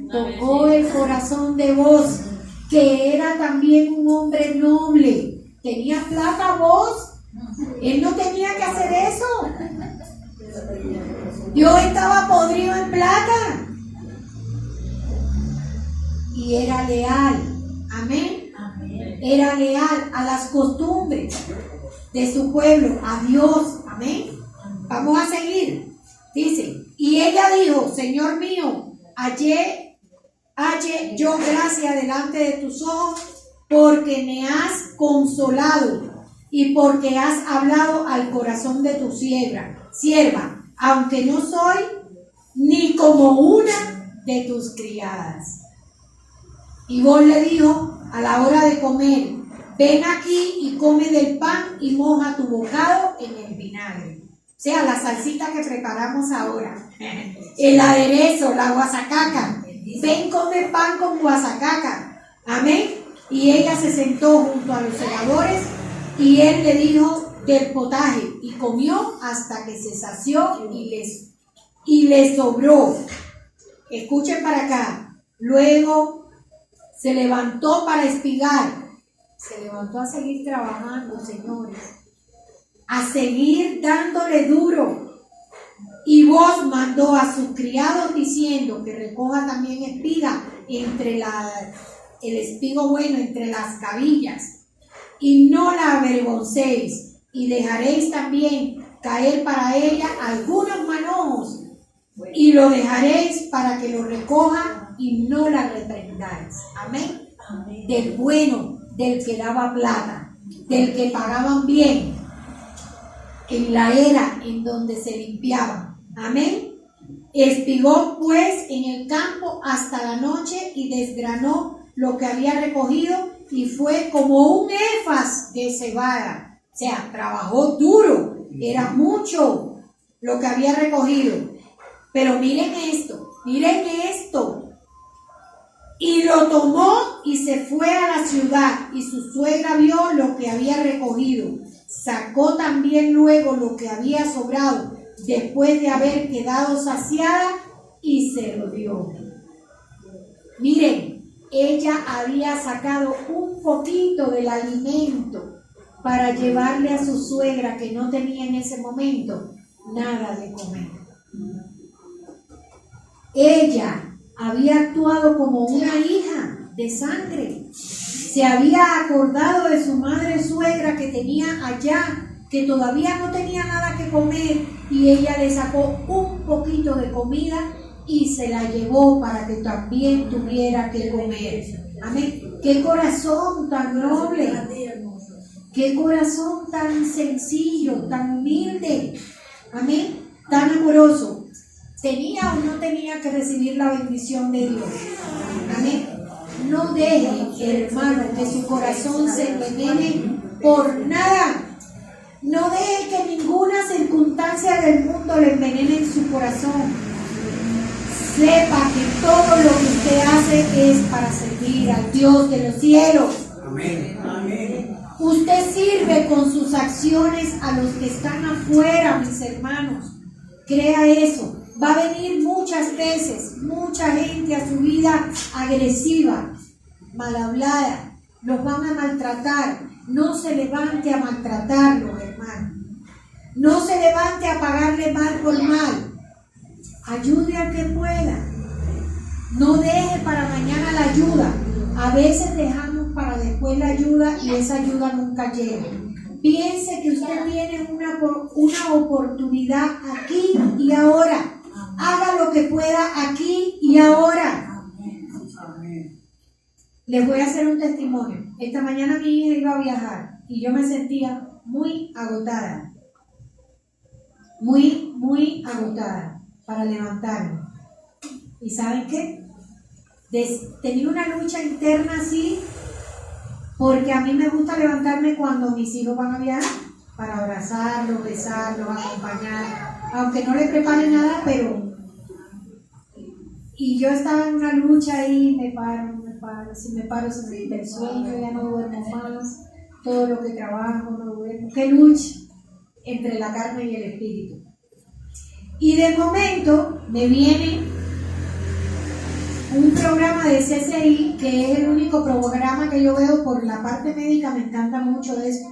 Tocó el corazón de Booz, que era también un hombre noble. ¿Tenía plata Booz? Él no tenía que hacer eso. Dios estaba podrido en plata. Y era leal. Amén. Era leal a las costumbres de su pueblo, a Dios. Amén. Vamos a seguir. Dice: y ella dijo: Señor mío, hallé yo gracia delante de tus ojos, porque me has consolado y porque has hablado al corazón de tu sierva, aunque no soy ni como una de tus criadas. Y Booz le dijo a la hora de comer: ven aquí y come del pan y moja tu bocado en el vinagre. O sea, la salsita que preparamos ahora, el aderezo, la guasacaca. Ven, come pan con guasacaca. Amén. Y ella se sentó junto a los segadores y él le dijo del potaje y comió hasta que se sació y le sobró. Escuchen para acá. Luego se levantó para espigar. Se levantó a seguir trabajando, señores, a seguir dándole duro. Y Booz mandó a sus criados diciendo que recoja también espiga entre el espigo bueno entre las cabillas, y no la avergoncéis, y dejaréis también caer para ella algunos manojos, y lo dejaréis para que lo recoja y no la reprendáis. Amén. Del bueno, del que daba plata, del que pagaban bien en la era en donde se limpiaban. Amén. Espigó pues en el campo hasta la noche y desgranó lo que había recogido y fue como un éfas de cebada. O sea, trabajó duro, era mucho lo que había recogido. Pero miren esto. Y lo tomó y se fue a la ciudad, y su suegra vio lo que había recogido. Sacó también luego lo que había sobrado, después de haber quedado saciada, y se lo dio. Miren, ella había sacado un poquito del alimento para llevarle a su suegra, que no tenía en ese momento nada de comer. Ella había actuado como una hija de sangre. Se había acordado de su madre suegra que tenía allá, que todavía no tenía nada que comer, y ella le sacó un poquito de comida y se la llevó para que también tuviera que comer. Amén. Qué corazón tan noble, qué corazón tan sencillo, tan humilde, amén, tan amoroso. ¿Tenía o no tenía que recibir la bendición de Dios? Amén. No deje, hermano, que su corazón se envenene por nada. No deje que ninguna circunstancia del mundo le envenene en su corazón. Sepa que todo lo que usted hace es para servir al Dios de los cielos.
Amén. Amén.
Usted sirve con sus acciones a los que están afuera, mis hermanos. Crea eso. Va a venir muchas veces mucha gente a su vida agresiva, mal hablada. Los van a maltratar. No se levante a maltratarlos, hermano. No se levante a pagarle mal por mal. Ayude al que pueda. No deje para mañana la ayuda. A veces dejamos para después la ayuda y esa ayuda nunca llega. Piense que usted tiene una oportunidad aquí y ahora. Haga lo que pueda aquí y ahora. Les voy a hacer un testimonio. Esta mañana mi hija iba a viajar y yo me sentía muy agotada. Muy agotada para levantarme. ¿Y saben qué? Tenía una lucha interna así, porque a mí me gusta levantarme cuando mis hijos van a viajar, para abrazarlos, besarlos, acompañar, aunque no les prepare nada, pero... Y yo estaba en una lucha ahí, me paro, si me paro se me quita el sueño, ya no duermo más, todo lo que trabajo no duermo. ¡Qué lucha entre la carne y el espíritu! Y de momento me viene un programa de CCI, que es el único programa que yo veo por la parte médica. Me encanta mucho eso,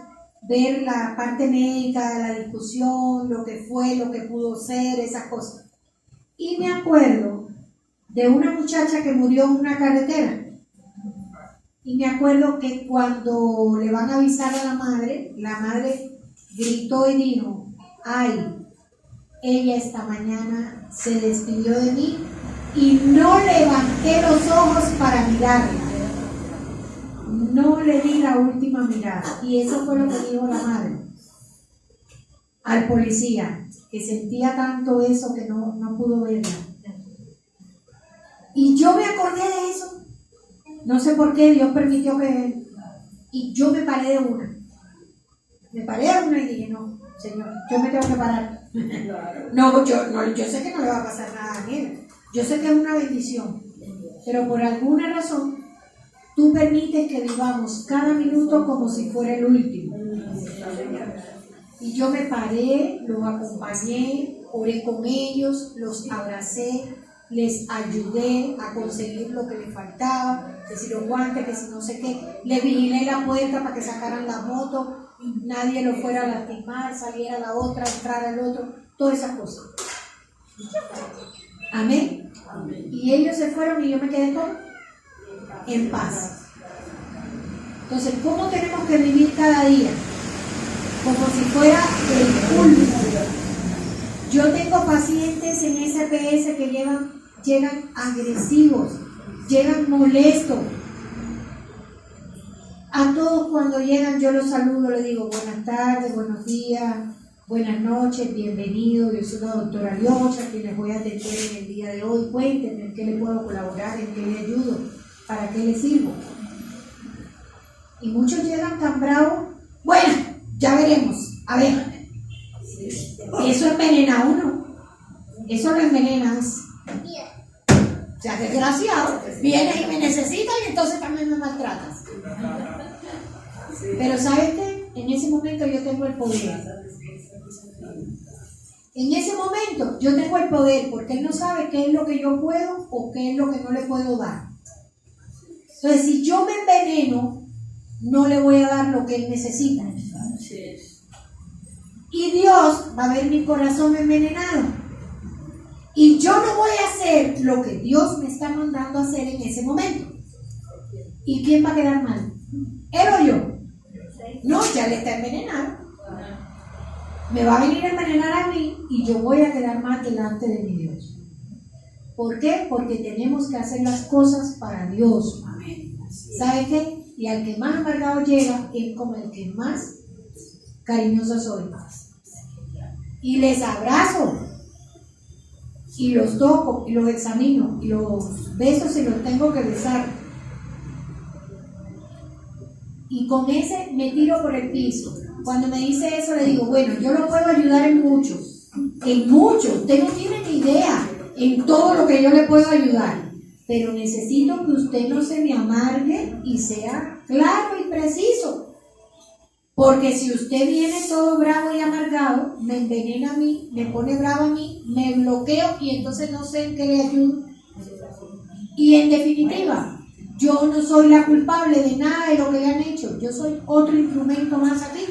ver la parte médica, la discusión, lo que fue, lo que pudo ser, esas cosas. Y me acuerdo de una muchacha que murió en una carretera. Y me acuerdo que cuando le van a avisar a la madre gritó y dijo: ay, ella esta mañana se despidió de mí y no levanté los ojos para mirarla. No le di la última mirada. Y eso fue lo que dijo la madre al policía, que sentía tanto eso que no pudo verla. Y yo me acordé de eso. No sé por qué Dios permitió que... Y yo me paré de una. Me paré de una y dije: no, Señor, yo me tengo que parar. No, yo sé que no le va a pasar nada a él. Yo sé que es una bendición. Pero por alguna razón, tú permites que vivamos cada minuto como si fuera el último. Y yo me paré, los acompañé, oré con ellos, los abracé, les ayudé a conseguir lo que les faltaba, que si los guantes, que si no sé qué. Le vigilé la puerta para que sacaran la moto, nadie lo fuera a lastimar, saliera la otra, entrara el otro, todas esas cosas. Amén. Y ellos se fueron y yo me quedé en paz. Entonces, ¿cómo tenemos que vivir cada día? Como si fuera el último. Yo tengo pacientes en SPS que llegan agresivos, llegan molestos. A todos cuando llegan yo los saludo, les digo buenas tardes, buenos días, buenas noches, bienvenidos. Yo soy la doctora Liocha, quien les voy a atender en el día de hoy. Cuéntenme en qué le puedo colaborar, en qué le ayudo, para qué le sirvo. Y muchos llegan tan bravos. Bueno, ya veremos. A ver, eso envenena a uno. Eso lo envenenas. O sea, desgraciado. Vienes y me necesitas y entonces también me maltratas. Pero ¿sabes qué? En ese momento yo tengo el poder. En ese momento yo tengo el poder porque él no sabe qué es lo que yo puedo o qué es lo que no le puedo dar. Entonces, si yo me enveneno, no le voy a dar lo que él necesita. Y Dios va a ver mi corazón envenenado. Y yo no voy a hacer lo que Dios me está mandando a hacer en ese momento. ¿Y quién va a quedar mal? ¿Él o yo? No, ya le está envenenado. Me va a venir a envenenar a mí y yo voy a quedar mal delante de mi Dios. ¿Por qué? Porque tenemos que hacer las cosas para Dios. ¿Sabe qué? Y al que más amargado llega es como el que más cariñoso soy. Y les abrazo. Y los toco, y los examino, y los beso si los tengo que besar. Y con ese me tiro por el piso. Cuando me dice eso le digo, bueno, yo lo puedo ayudar en mucho. En mucho. Usted no tiene ni idea en todo lo que yo le puedo ayudar. Pero necesito que usted no se me amargue y sea claro y preciso. Porque si usted viene todo bravo y amargado, me envenena a mí, me pone bravo a mí, me bloqueo y entonces no sé en qué le ayudo. Y en definitiva, yo no soy la culpable de nada de lo que le han hecho. Yo soy otro instrumento más aquí.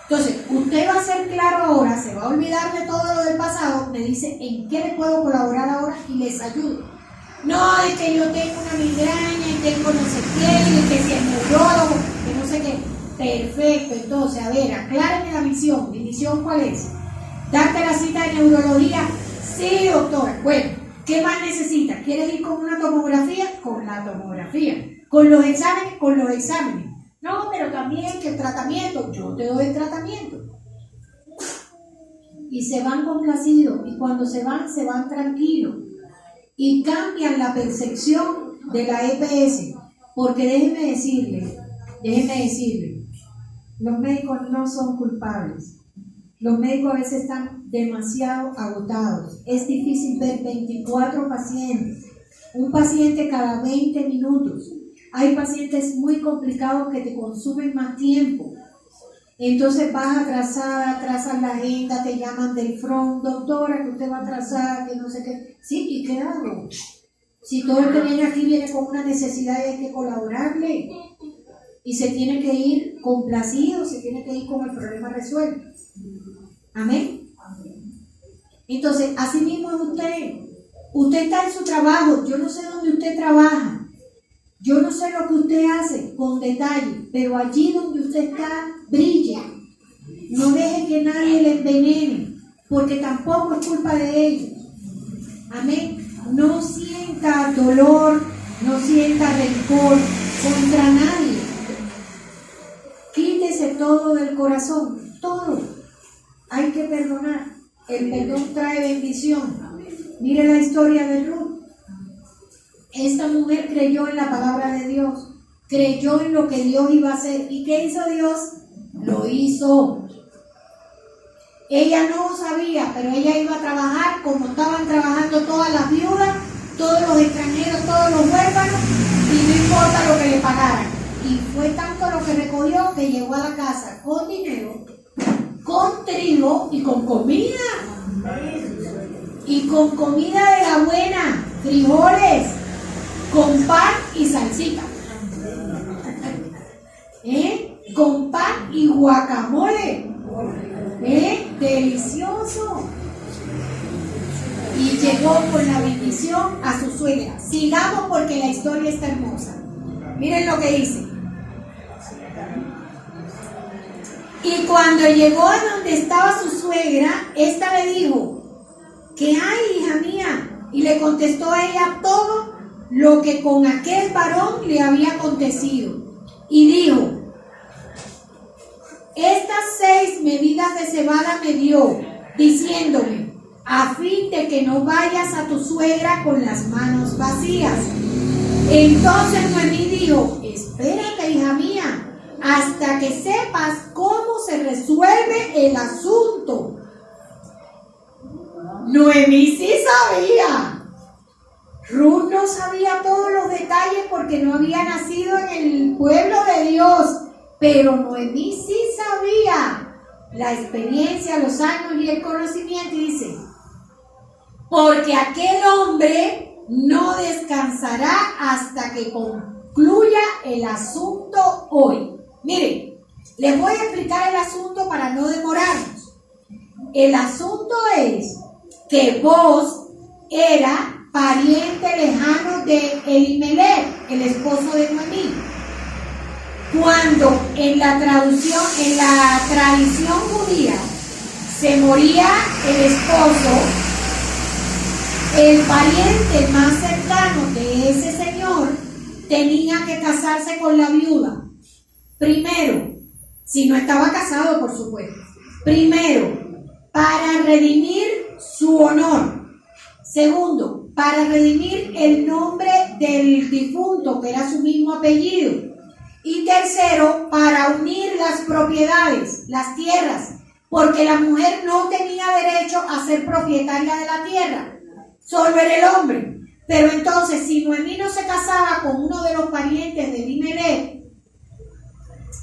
Entonces, usted va a ser claro ahora, se va a olvidar de todo lo del pasado, me dice en qué le puedo colaborar ahora y les ayudo. No, es que yo tengo una migraña y tengo no sé qué, y que si el neurólogo, que no sé qué. Perfecto, entonces, a ver, acláreme la misión. ¿Mi misión cuál es? ¿Darte la cita de neurología? Sí, doctora. Bueno, ¿qué más necesitas? ¿Quieres ir con una tomografía? Con la tomografía. ¿Con los exámenes? Con los exámenes. No, pero también que el tratamiento. Yo te doy el tratamiento. Y se van complacidos. Y cuando se van tranquilos. Y cambian la percepción de la EPS. Porque déjeme decirle, los médicos no son culpables. Los médicos a veces están demasiado agotados. Es difícil ver 24 pacientes, un paciente cada 20 minutos. Hay pacientes muy complicados que te consumen más tiempo. Entonces vas atrasada, atrasan la agenda, te llaman del front, doctora, que usted va atrasada, que no sé qué. Sí, ¿y qué hago? Si todo el que viene aquí viene con una necesidad y hay que colaborarle. Y se tiene que ir complacido, se tiene que ir con el problema resuelto. Amén. Entonces, así mismo es usted. Usted está en su trabajo. Yo no sé dónde usted trabaja. Yo no sé lo que usted hace con detalle. Pero allí donde usted está, brille. No deje que nadie le envenene. Porque tampoco es culpa de ellos. Amén. No sienta dolor, no sienta rencor contra nadie. Quítese todo del corazón, todo. Hay que perdonar. El perdón trae bendición. Mire la historia de Ruth. Esta mujer creyó en la palabra de Dios, creyó en lo que Dios iba a hacer. ¿Y qué hizo Dios? Lo hizo. Ella no sabía, pero ella iba a trabajar como estaban trabajando todas las viudas, todos los extranjeros, todos los huérfanos, y no importa lo que le pagaran. Y fue tanto lo que recogió que llegó a la casa con dinero, con trigo y con comida. Y con comida de la buena, frijoles, con pan y salsita. Con pan y guacamole. Delicioso. Y llegó con la bendición a su suegra. Sigamos porque la historia está hermosa. Miren lo que dice. Y cuando llegó a donde estaba su suegra, ésta le dijo: ¿qué hay, hija mía? Y le contestó a ella todo lo que con aquel varón le había acontecido. y dijo: estas 6 medidas de cebada me dio, diciéndome, a fin de que no vayas a tu suegra con las manos vacías. Entonces Noemí dijo: espérate, hija mía, hasta que sepas cómo se resuelve el asunto. Noemí sí sabía. Ruth no sabía todos los detalles porque no había nacido en el pueblo de Dios, pero Noemí sí sabía la experiencia, los años y el conocimiento, y dice: porque aquel hombre no descansará hasta que concluya el asunto hoy. Miren, les voy a explicar el asunto para no demorarnos. El asunto es que Boaz era pariente lejano de Elimelech, el esposo de Noemí. Cuando en la tradición judía se moría el esposo, el pariente más cercano de ese señor tenía que casarse con la viuda. Primero, si no estaba casado, por supuesto. Primero, para redimir su honor. Segundo, para redimir el nombre del difunto, que era su mismo apellido. Y tercero, para unir las propiedades, las tierras, porque la mujer no tenía derecho a ser propietaria de la tierra, solo era el hombre. Pero entonces, si Noemí no se casaba con uno de los parientes de Elimelech,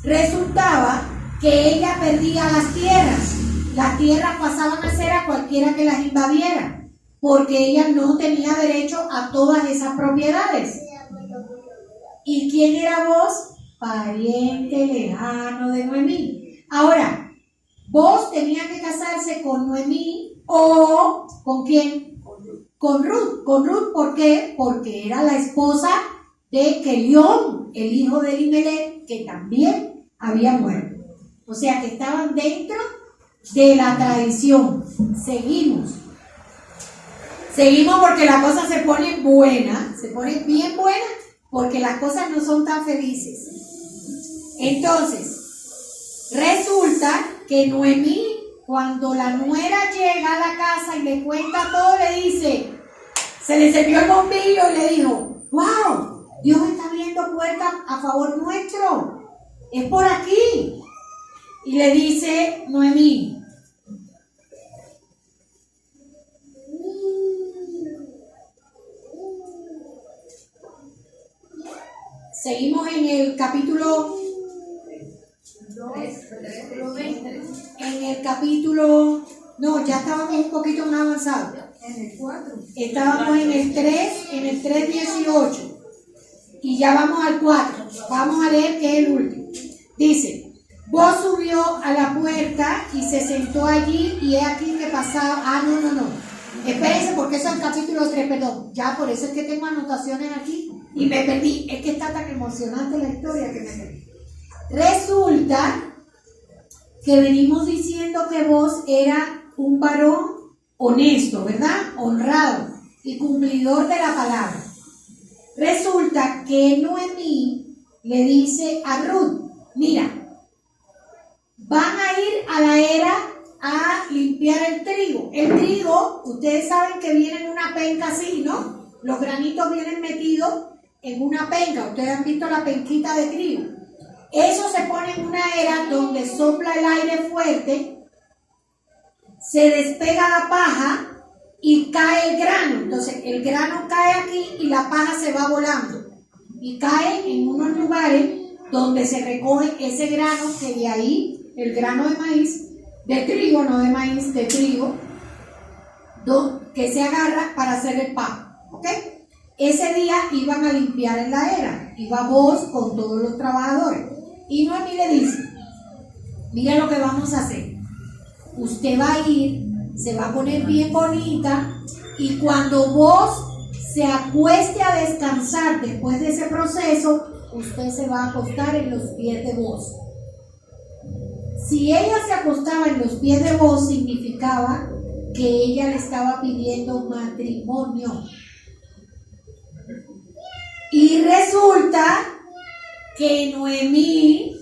resultaba que ella perdía las tierras. Las tierras pasaban a ser a cualquiera que las invadiera, porque ella no tenía derecho a todas esas propiedades. ¿Y quién era Boaz? Pariente lejano de Noemí. Ahora, Boaz tenía que casarse con Noemí o ¿con quién? Con Ruth. Con Ruth, ¿por qué? Porque era la esposa de Kelión, el hijo de Elimelech, que también había muerto. O sea que estaban dentro de la tradición. Seguimos porque la cosa se pone buena, se pone bien buena, porque las cosas no son tan felices. Entonces, resulta que Noemí, cuando la nuera llega a la casa y le cuenta todo, le dice, se le encendió el bombillo y le dijo: wow, Dios está abriendo puertas a favor nuestro, es por aquí. Y le dice Noemí: seguimos en el capítulo
20.
En el capítulo, no, ya estábamos un poquito más avanzados.
En el 4.
Estábamos en el 3:18. Y ya vamos al 4. Vamos a leer que es el último. Dice: Boaz subió a la puerta y se sentó allí, y he aquí que pasaba. No. Espérense, porque eso es el capítulo 3, perdón. Ya por eso es que tengo anotaciones aquí y me perdí. Es que está tan emocionante la historia que me perdí. Resulta que venimos diciendo que Boaz era un varón honesto, ¿verdad? Honrado y cumplidor de la palabra. Resulta que Noemí le dice a Ruth: mira, van a ir a la era a limpiar el trigo. El trigo, ustedes saben que viene en una penca así, ¿no? Los granitos vienen metidos en una penca. Ustedes han visto la penquita de trigo. Eso se pone en una era donde sopla el aire fuerte, se despega la paja y cae el grano. Entonces el grano cae aquí y la paja se va volando y cae en unos lugares donde se recoge ese grano, que de ahí el grano de maíz, de trigo, no de maíz, de trigo, que se agarra para hacer el pan. ¿Ok? Ese día iban a limpiar en la era. Iba Boaz con todos los trabajadores. Y Noemí le dice: mira lo que vamos a hacer. Usted va a ir, se va a poner bien bonita, y cuando Boaz se acueste a descansar después de ese proceso, usted se va a acostar en los pies de Boaz. Si ella se acostaba en los pies de Boaz, significaba que ella le estaba pidiendo matrimonio. Y resulta que Noemí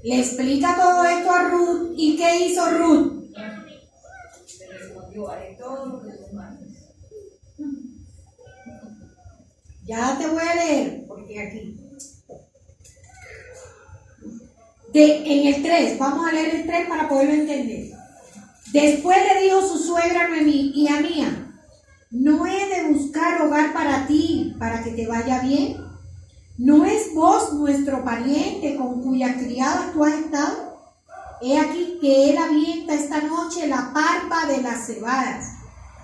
le explica todo esto a Ruth. ¿Y qué hizo Ruth?
Le respondió, haré todo lo que tú mandes.
Ya te voy a leer, porque aquí. En el 3, vamos a leer el 3 para poderlo entender. Después le dijo su suegra Noemí: hija mía, ¿no he de buscar hogar para ti, para que te vaya bien? ¿No es vos nuestro pariente con cuya criada tú has estado? He aquí que él avienta esta noche la parva de las cebadas.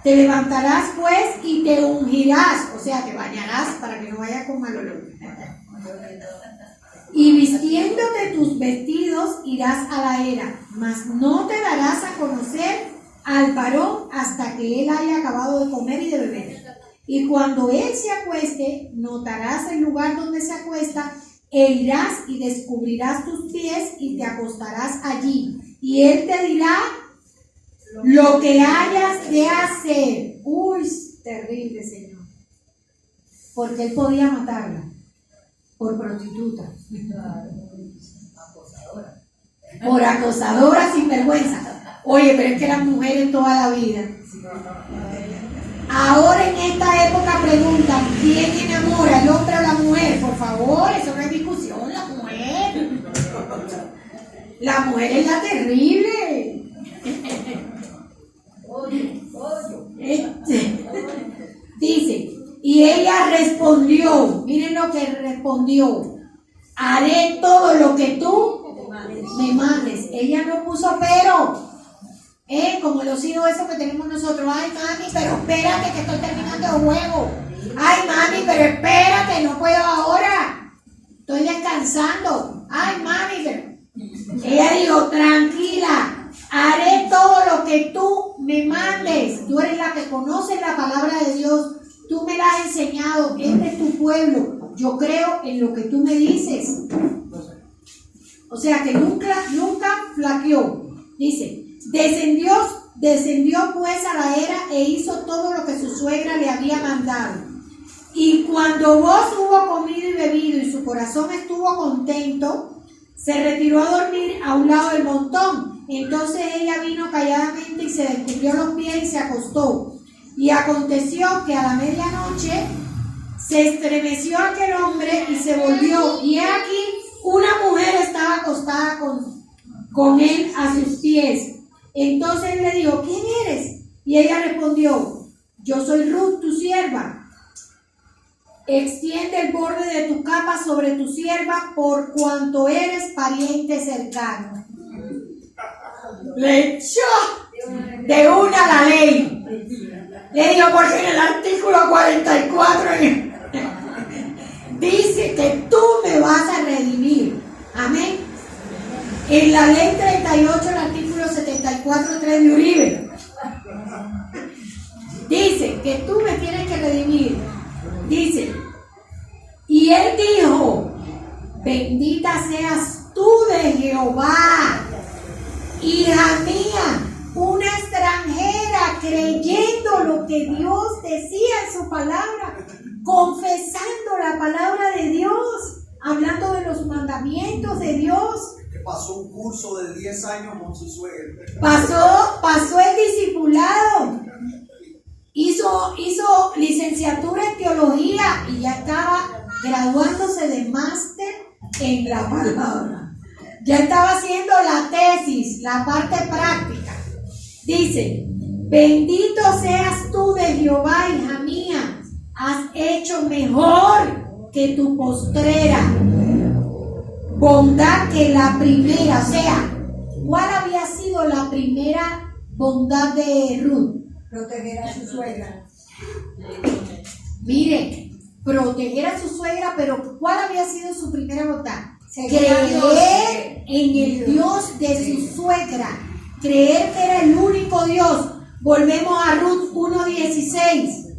Te levantarás pues y te ungirás, o sea, te bañarás para que no vayas con mal olor. Y vistiéndote tus vestidos irás a la era, mas no te darás a conocer al varón hasta que él haya acabado de comer y de beber. Y cuando él se acueste, notarás el lugar donde se acuesta, e irás y descubrirás tus pies y te acostarás allí. Y él te dirá lo que hayas de hacer. Uy, terrible, Señor. Porque él podía matarla por prostituta, por acosadora sin vergüenza. Oye, pero es que las mujeres toda la vida. Ahora en esta época preguntan, ¿quién enamora, el hombre o la mujer? Por favor, eso no es discusión, la mujer. La mujer es la terrible. Dice, y ella respondió, miren lo que respondió: haré todo lo que tú me mandes. Ella no puso pero. Como los hijos esos que tenemos nosotros. Ay, mami, pero espérate que estoy terminando el juego. Ay, mami, pero espérate, no puedo ahora. Estoy descansando. Ay, mami, pero... Ella dijo, tranquila, haré todo lo que tú me mandes. Tú eres la que conoce la palabra de Dios. Tú me la has enseñado. Este es tu pueblo. Yo creo en lo que tú me dices. O sea que nunca flaqueó. Dice, descendió pues a la era e hizo todo lo que su suegra le había mandado. Y cuando vos hubo comido y bebido y su corazón estuvo contento, se retiró a dormir a un lado del montón. Entonces ella vino calladamente y se descubrió los pies y se acostó. Y aconteció que a la medianoche se estremeció aquel hombre y se volvió. Y he aquí, una mujer estaba acostada con él a sus pies. Entonces él le dijo, ¿quién eres? Y ella respondió, yo soy Ruth, tu sierva. Extiende el borde de tu capa sobre tu sierva, por cuanto eres pariente cercano. Le echó de una la ley. Le dijo, porque en el artículo 44 dice que tú me vas a redimir. Amén. En la ley 38, el artículo 74.3 de Uribe, dice que tú me tienes que redimir. Dice, y él dijo, bendita seas tú de Jehová, hija mía, una extranjera, creyendo lo que Dios decía en su palabra, confesando la palabra de Dios, hablando de los mandamientos de Dios.
Pasó un curso de 10 años con su suegra.
Pasó el discipulado. Hizo licenciatura en teología y ya estaba graduándose de máster en la palabra. Ya estaba haciendo la tesis, la parte práctica. Dice, bendito seas tú de Jehová, hija mía, has hecho mejor que tu postrera bondad que la primera. O sea, ¿cuál había sido la primera bondad de Ruth? Proteger a su suegra. Mire, proteger a su suegra, pero ¿cuál había sido su primera bondad? Creer en el Dios de su suegra. Creer que era el único Dios. Volvemos a Ruth 1:16.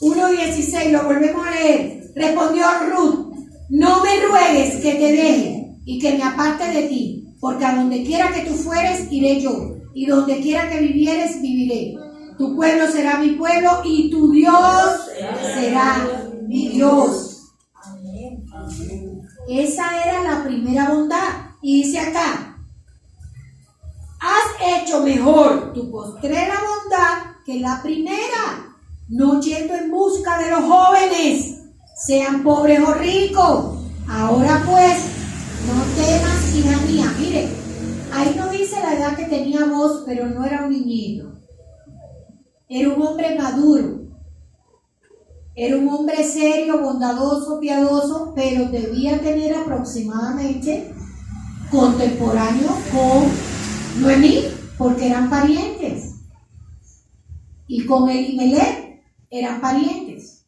1:16, lo volvemos a leer. Respondió Ruth, no me ruegues que te deje y que me aparte de ti, porque a donde quiera que tú fueres, iré yo, y donde quiera que vivieres, viviré. Tu pueblo será mi pueblo y tu Dios será mi Dios. Esa era la primera bondad. Y dice acá, has hecho mejor tu postrera bondad que la primera, no yendo en busca de los jóvenes, sean pobres o ricos. Ahora pues, no temas, hija mía. Mire, ahí no dice la edad que tenía vos, pero no era un niñito. Era un hombre maduro. Era un hombre serio, bondadoso, piadoso, pero debía tener aproximadamente contemporáneo con Noemí, porque eran parientes. Y con Elimelech eran parientes.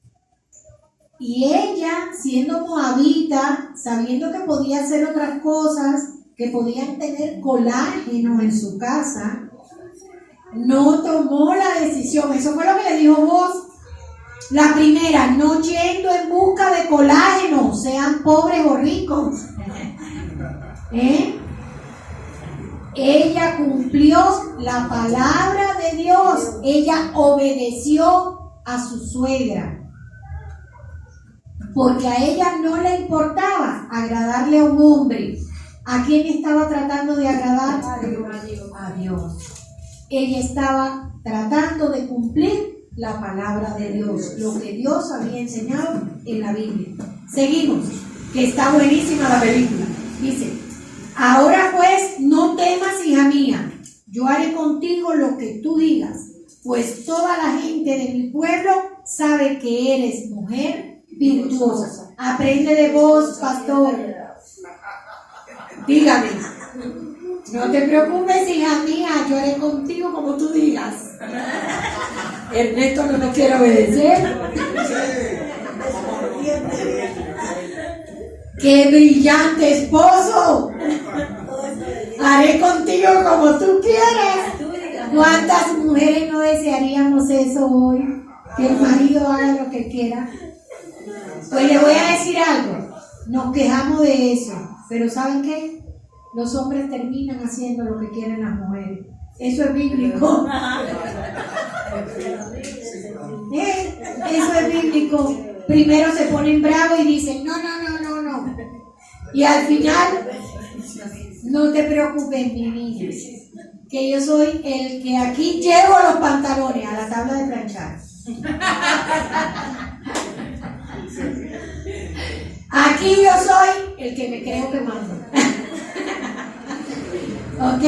Y ella, siendo moabita, sabiendo que podía hacer otras cosas, que podían tener colágeno en su casa, no tomó la decisión. Eso fue lo que le dijo vos. La primera, no yendo en busca de colágeno, sean pobres o ricos. Ella cumplió la palabra de Dios. Ella obedeció a su suegra. Porque a ella no le importaba agradarle a un hombre. ¿A quién estaba tratando de agradar? A Dios. Ella estaba tratando de cumplir la palabra de Dios, lo que Dios había enseñado en la Biblia. Seguimos, que está buenísima la película. Dice, ahora pues no temas, hija mía, yo haré contigo lo que tú digas, pues toda la gente de mi pueblo sabe que eres mujer virtuosa. Aprende de vos, pastor. Dígame. No te preocupes, hija mía, yo haré contigo como tú digas. Ernesto no nos quiere obedecer. ¡Qué brillante esposo! Haré contigo como tú quieras. ¿Cuántas mujeres no desearíamos eso hoy? Que el marido haga lo que quiera. Pues le voy a decir algo. Nos quejamos de eso, pero ¿saben qué? Los hombres terminan haciendo lo que quieren las mujeres. Eso es bíblico. Eso es bíblico. Primero se ponen bravos y dicen, no. Y al final, no te preocupes, mi niña, que yo soy el que aquí llevo los pantalones a la tabla de planchar. Aquí yo soy el que me creo que mando. ¿Ok?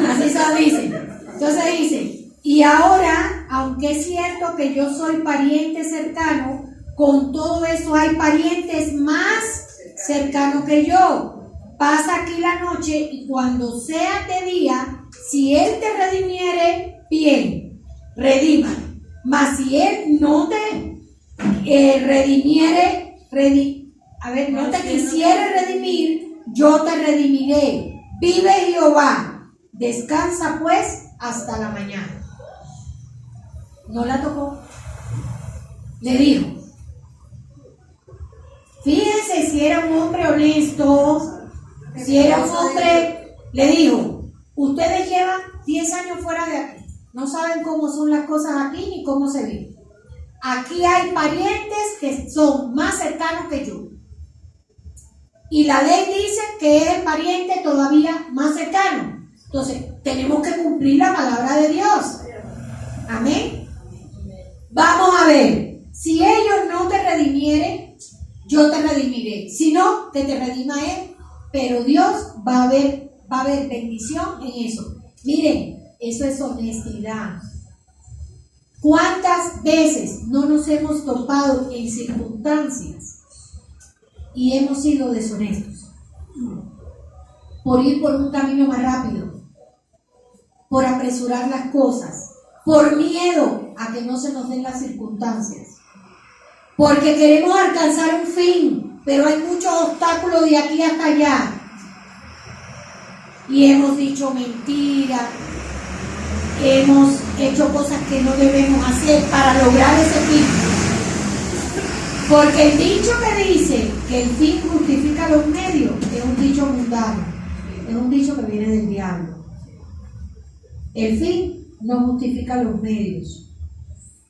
Así son, dicen. Entonces dice, y ahora, aunque es cierto que yo soy pariente cercano, con todo eso hay parientes más cercanos que yo. Pasa aquí la noche y cuando sea de día, si él te redimiere, bien, redima. Mas si él no te redimiere, no te quisiere redimir, yo te redimiré. Vive Jehová, descansa pues hasta la mañana. No la tocó. Le dijo. Fíjense si era un hombre honesto, si era un hombre, le dijo, ustedes llevan 10 años fuera de aquí, no saben cómo son las cosas aquí ni cómo se vive. Aquí hay parientes que son más cercanos que yo. Y la ley dice que es el pariente todavía más cercano. Entonces, tenemos que cumplir la palabra de Dios. Amén. Vamos a ver, si ellos no te redimieren, yo te redimiré. Si no, que te redima Él. Pero Dios va a haber bendición en eso. Miren, eso es honestidad. ¿Cuántas veces no nos hemos topado en circunstancias y hemos sido deshonestos? Por ir por un camino más rápido, por apresurar las cosas, por miedo a que no se nos den las circunstancias. Porque queremos alcanzar un fin, pero hay muchos obstáculos de aquí hasta allá. Y hemos dicho mentiras, hemos hecho cosas que no debemos hacer para lograr ese fin. Porque el dicho que dice que el fin justifica los medios es un dicho mundano, es un dicho que viene del diablo. El fin no justifica los medios.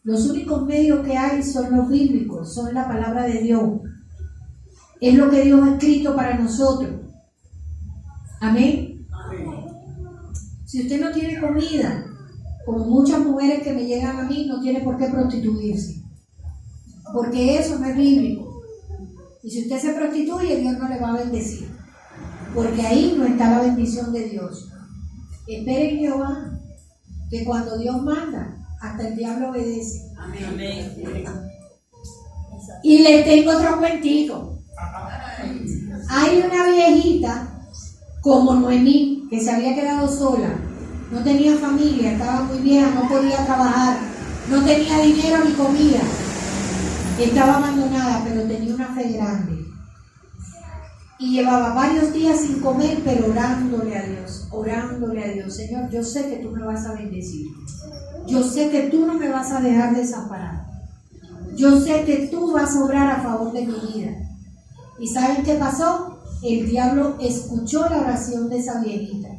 Los únicos medios que hay son los bíblicos, son la palabra de Dios. Es lo que Dios ha escrito para nosotros. Amén. Si usted no tiene comida, como muchas mujeres que me llegan a mí, no tiene por qué prostituirse. Porque eso no es bíblico. Y si usted se prostituye, Dios no le va a bendecir. Porque ahí no está la bendición de Dios. Espere en Jehová, que cuando Dios manda, hasta el diablo obedece.
Amén.
Y les tengo otro cuentico. Hay una viejita como Noemí, que se había quedado sola, no tenía familia, estaba muy vieja, no podía trabajar, no tenía dinero ni comida, estaba abandonada, pero tenía una fe grande. Y llevaba varios días sin comer, pero orándole a Dios, Señor, yo sé que tú me vas a bendecir, yo sé que tú no me vas a dejar desamparado, yo sé que tú vas a obrar a favor de mi vida. ¿Y saben qué pasó? El diablo escuchó la oración de esa viejita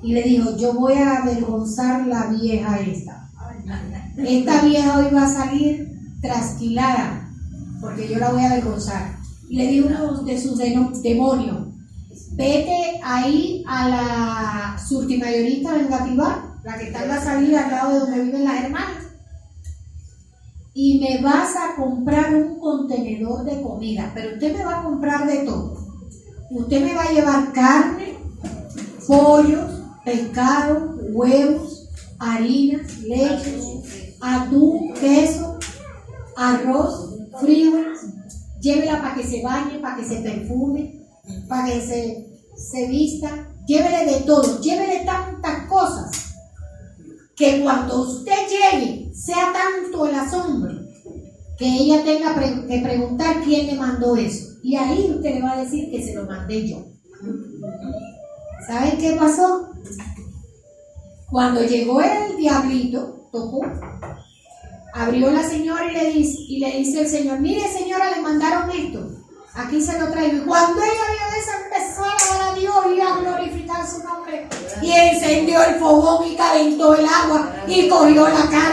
y le dijo, yo voy a avergonzar la vieja esta. Esta vieja hoy va a salir trasquilada porque yo la voy a avergonzar. Y le dijo uno de sus demonios, vete ahí a la surtimayorista vengativa, la que está en la salida al lado de donde viven las hermanas, y me vas a comprar un contenedor de comida, pero usted me va a comprar de todo. Usted me va a llevar carne, pollos, pescado, huevos, harinas, leche, atún, queso, arroz, frijoles. Llévela para que se bañe, para que se perfume, para que se vista. Llévele de todo, llévele tantas cosas que cuando usted llegue sea tanto el asombro que ella tenga que preguntar quién le mandó eso. Y ahí usted le va a decir que se lo mandé yo. ¿Saben qué pasó? Cuando llegó el diablito, tocó, abrió la señora y le dice el Señor, mire señora, le mandaron esto, aquí se lo traigo. Y cuando ella vio eso, empezó a alabar a Dios y a glorificar su nombre. Y encendió el fogón y calentó el agua y cogió la carne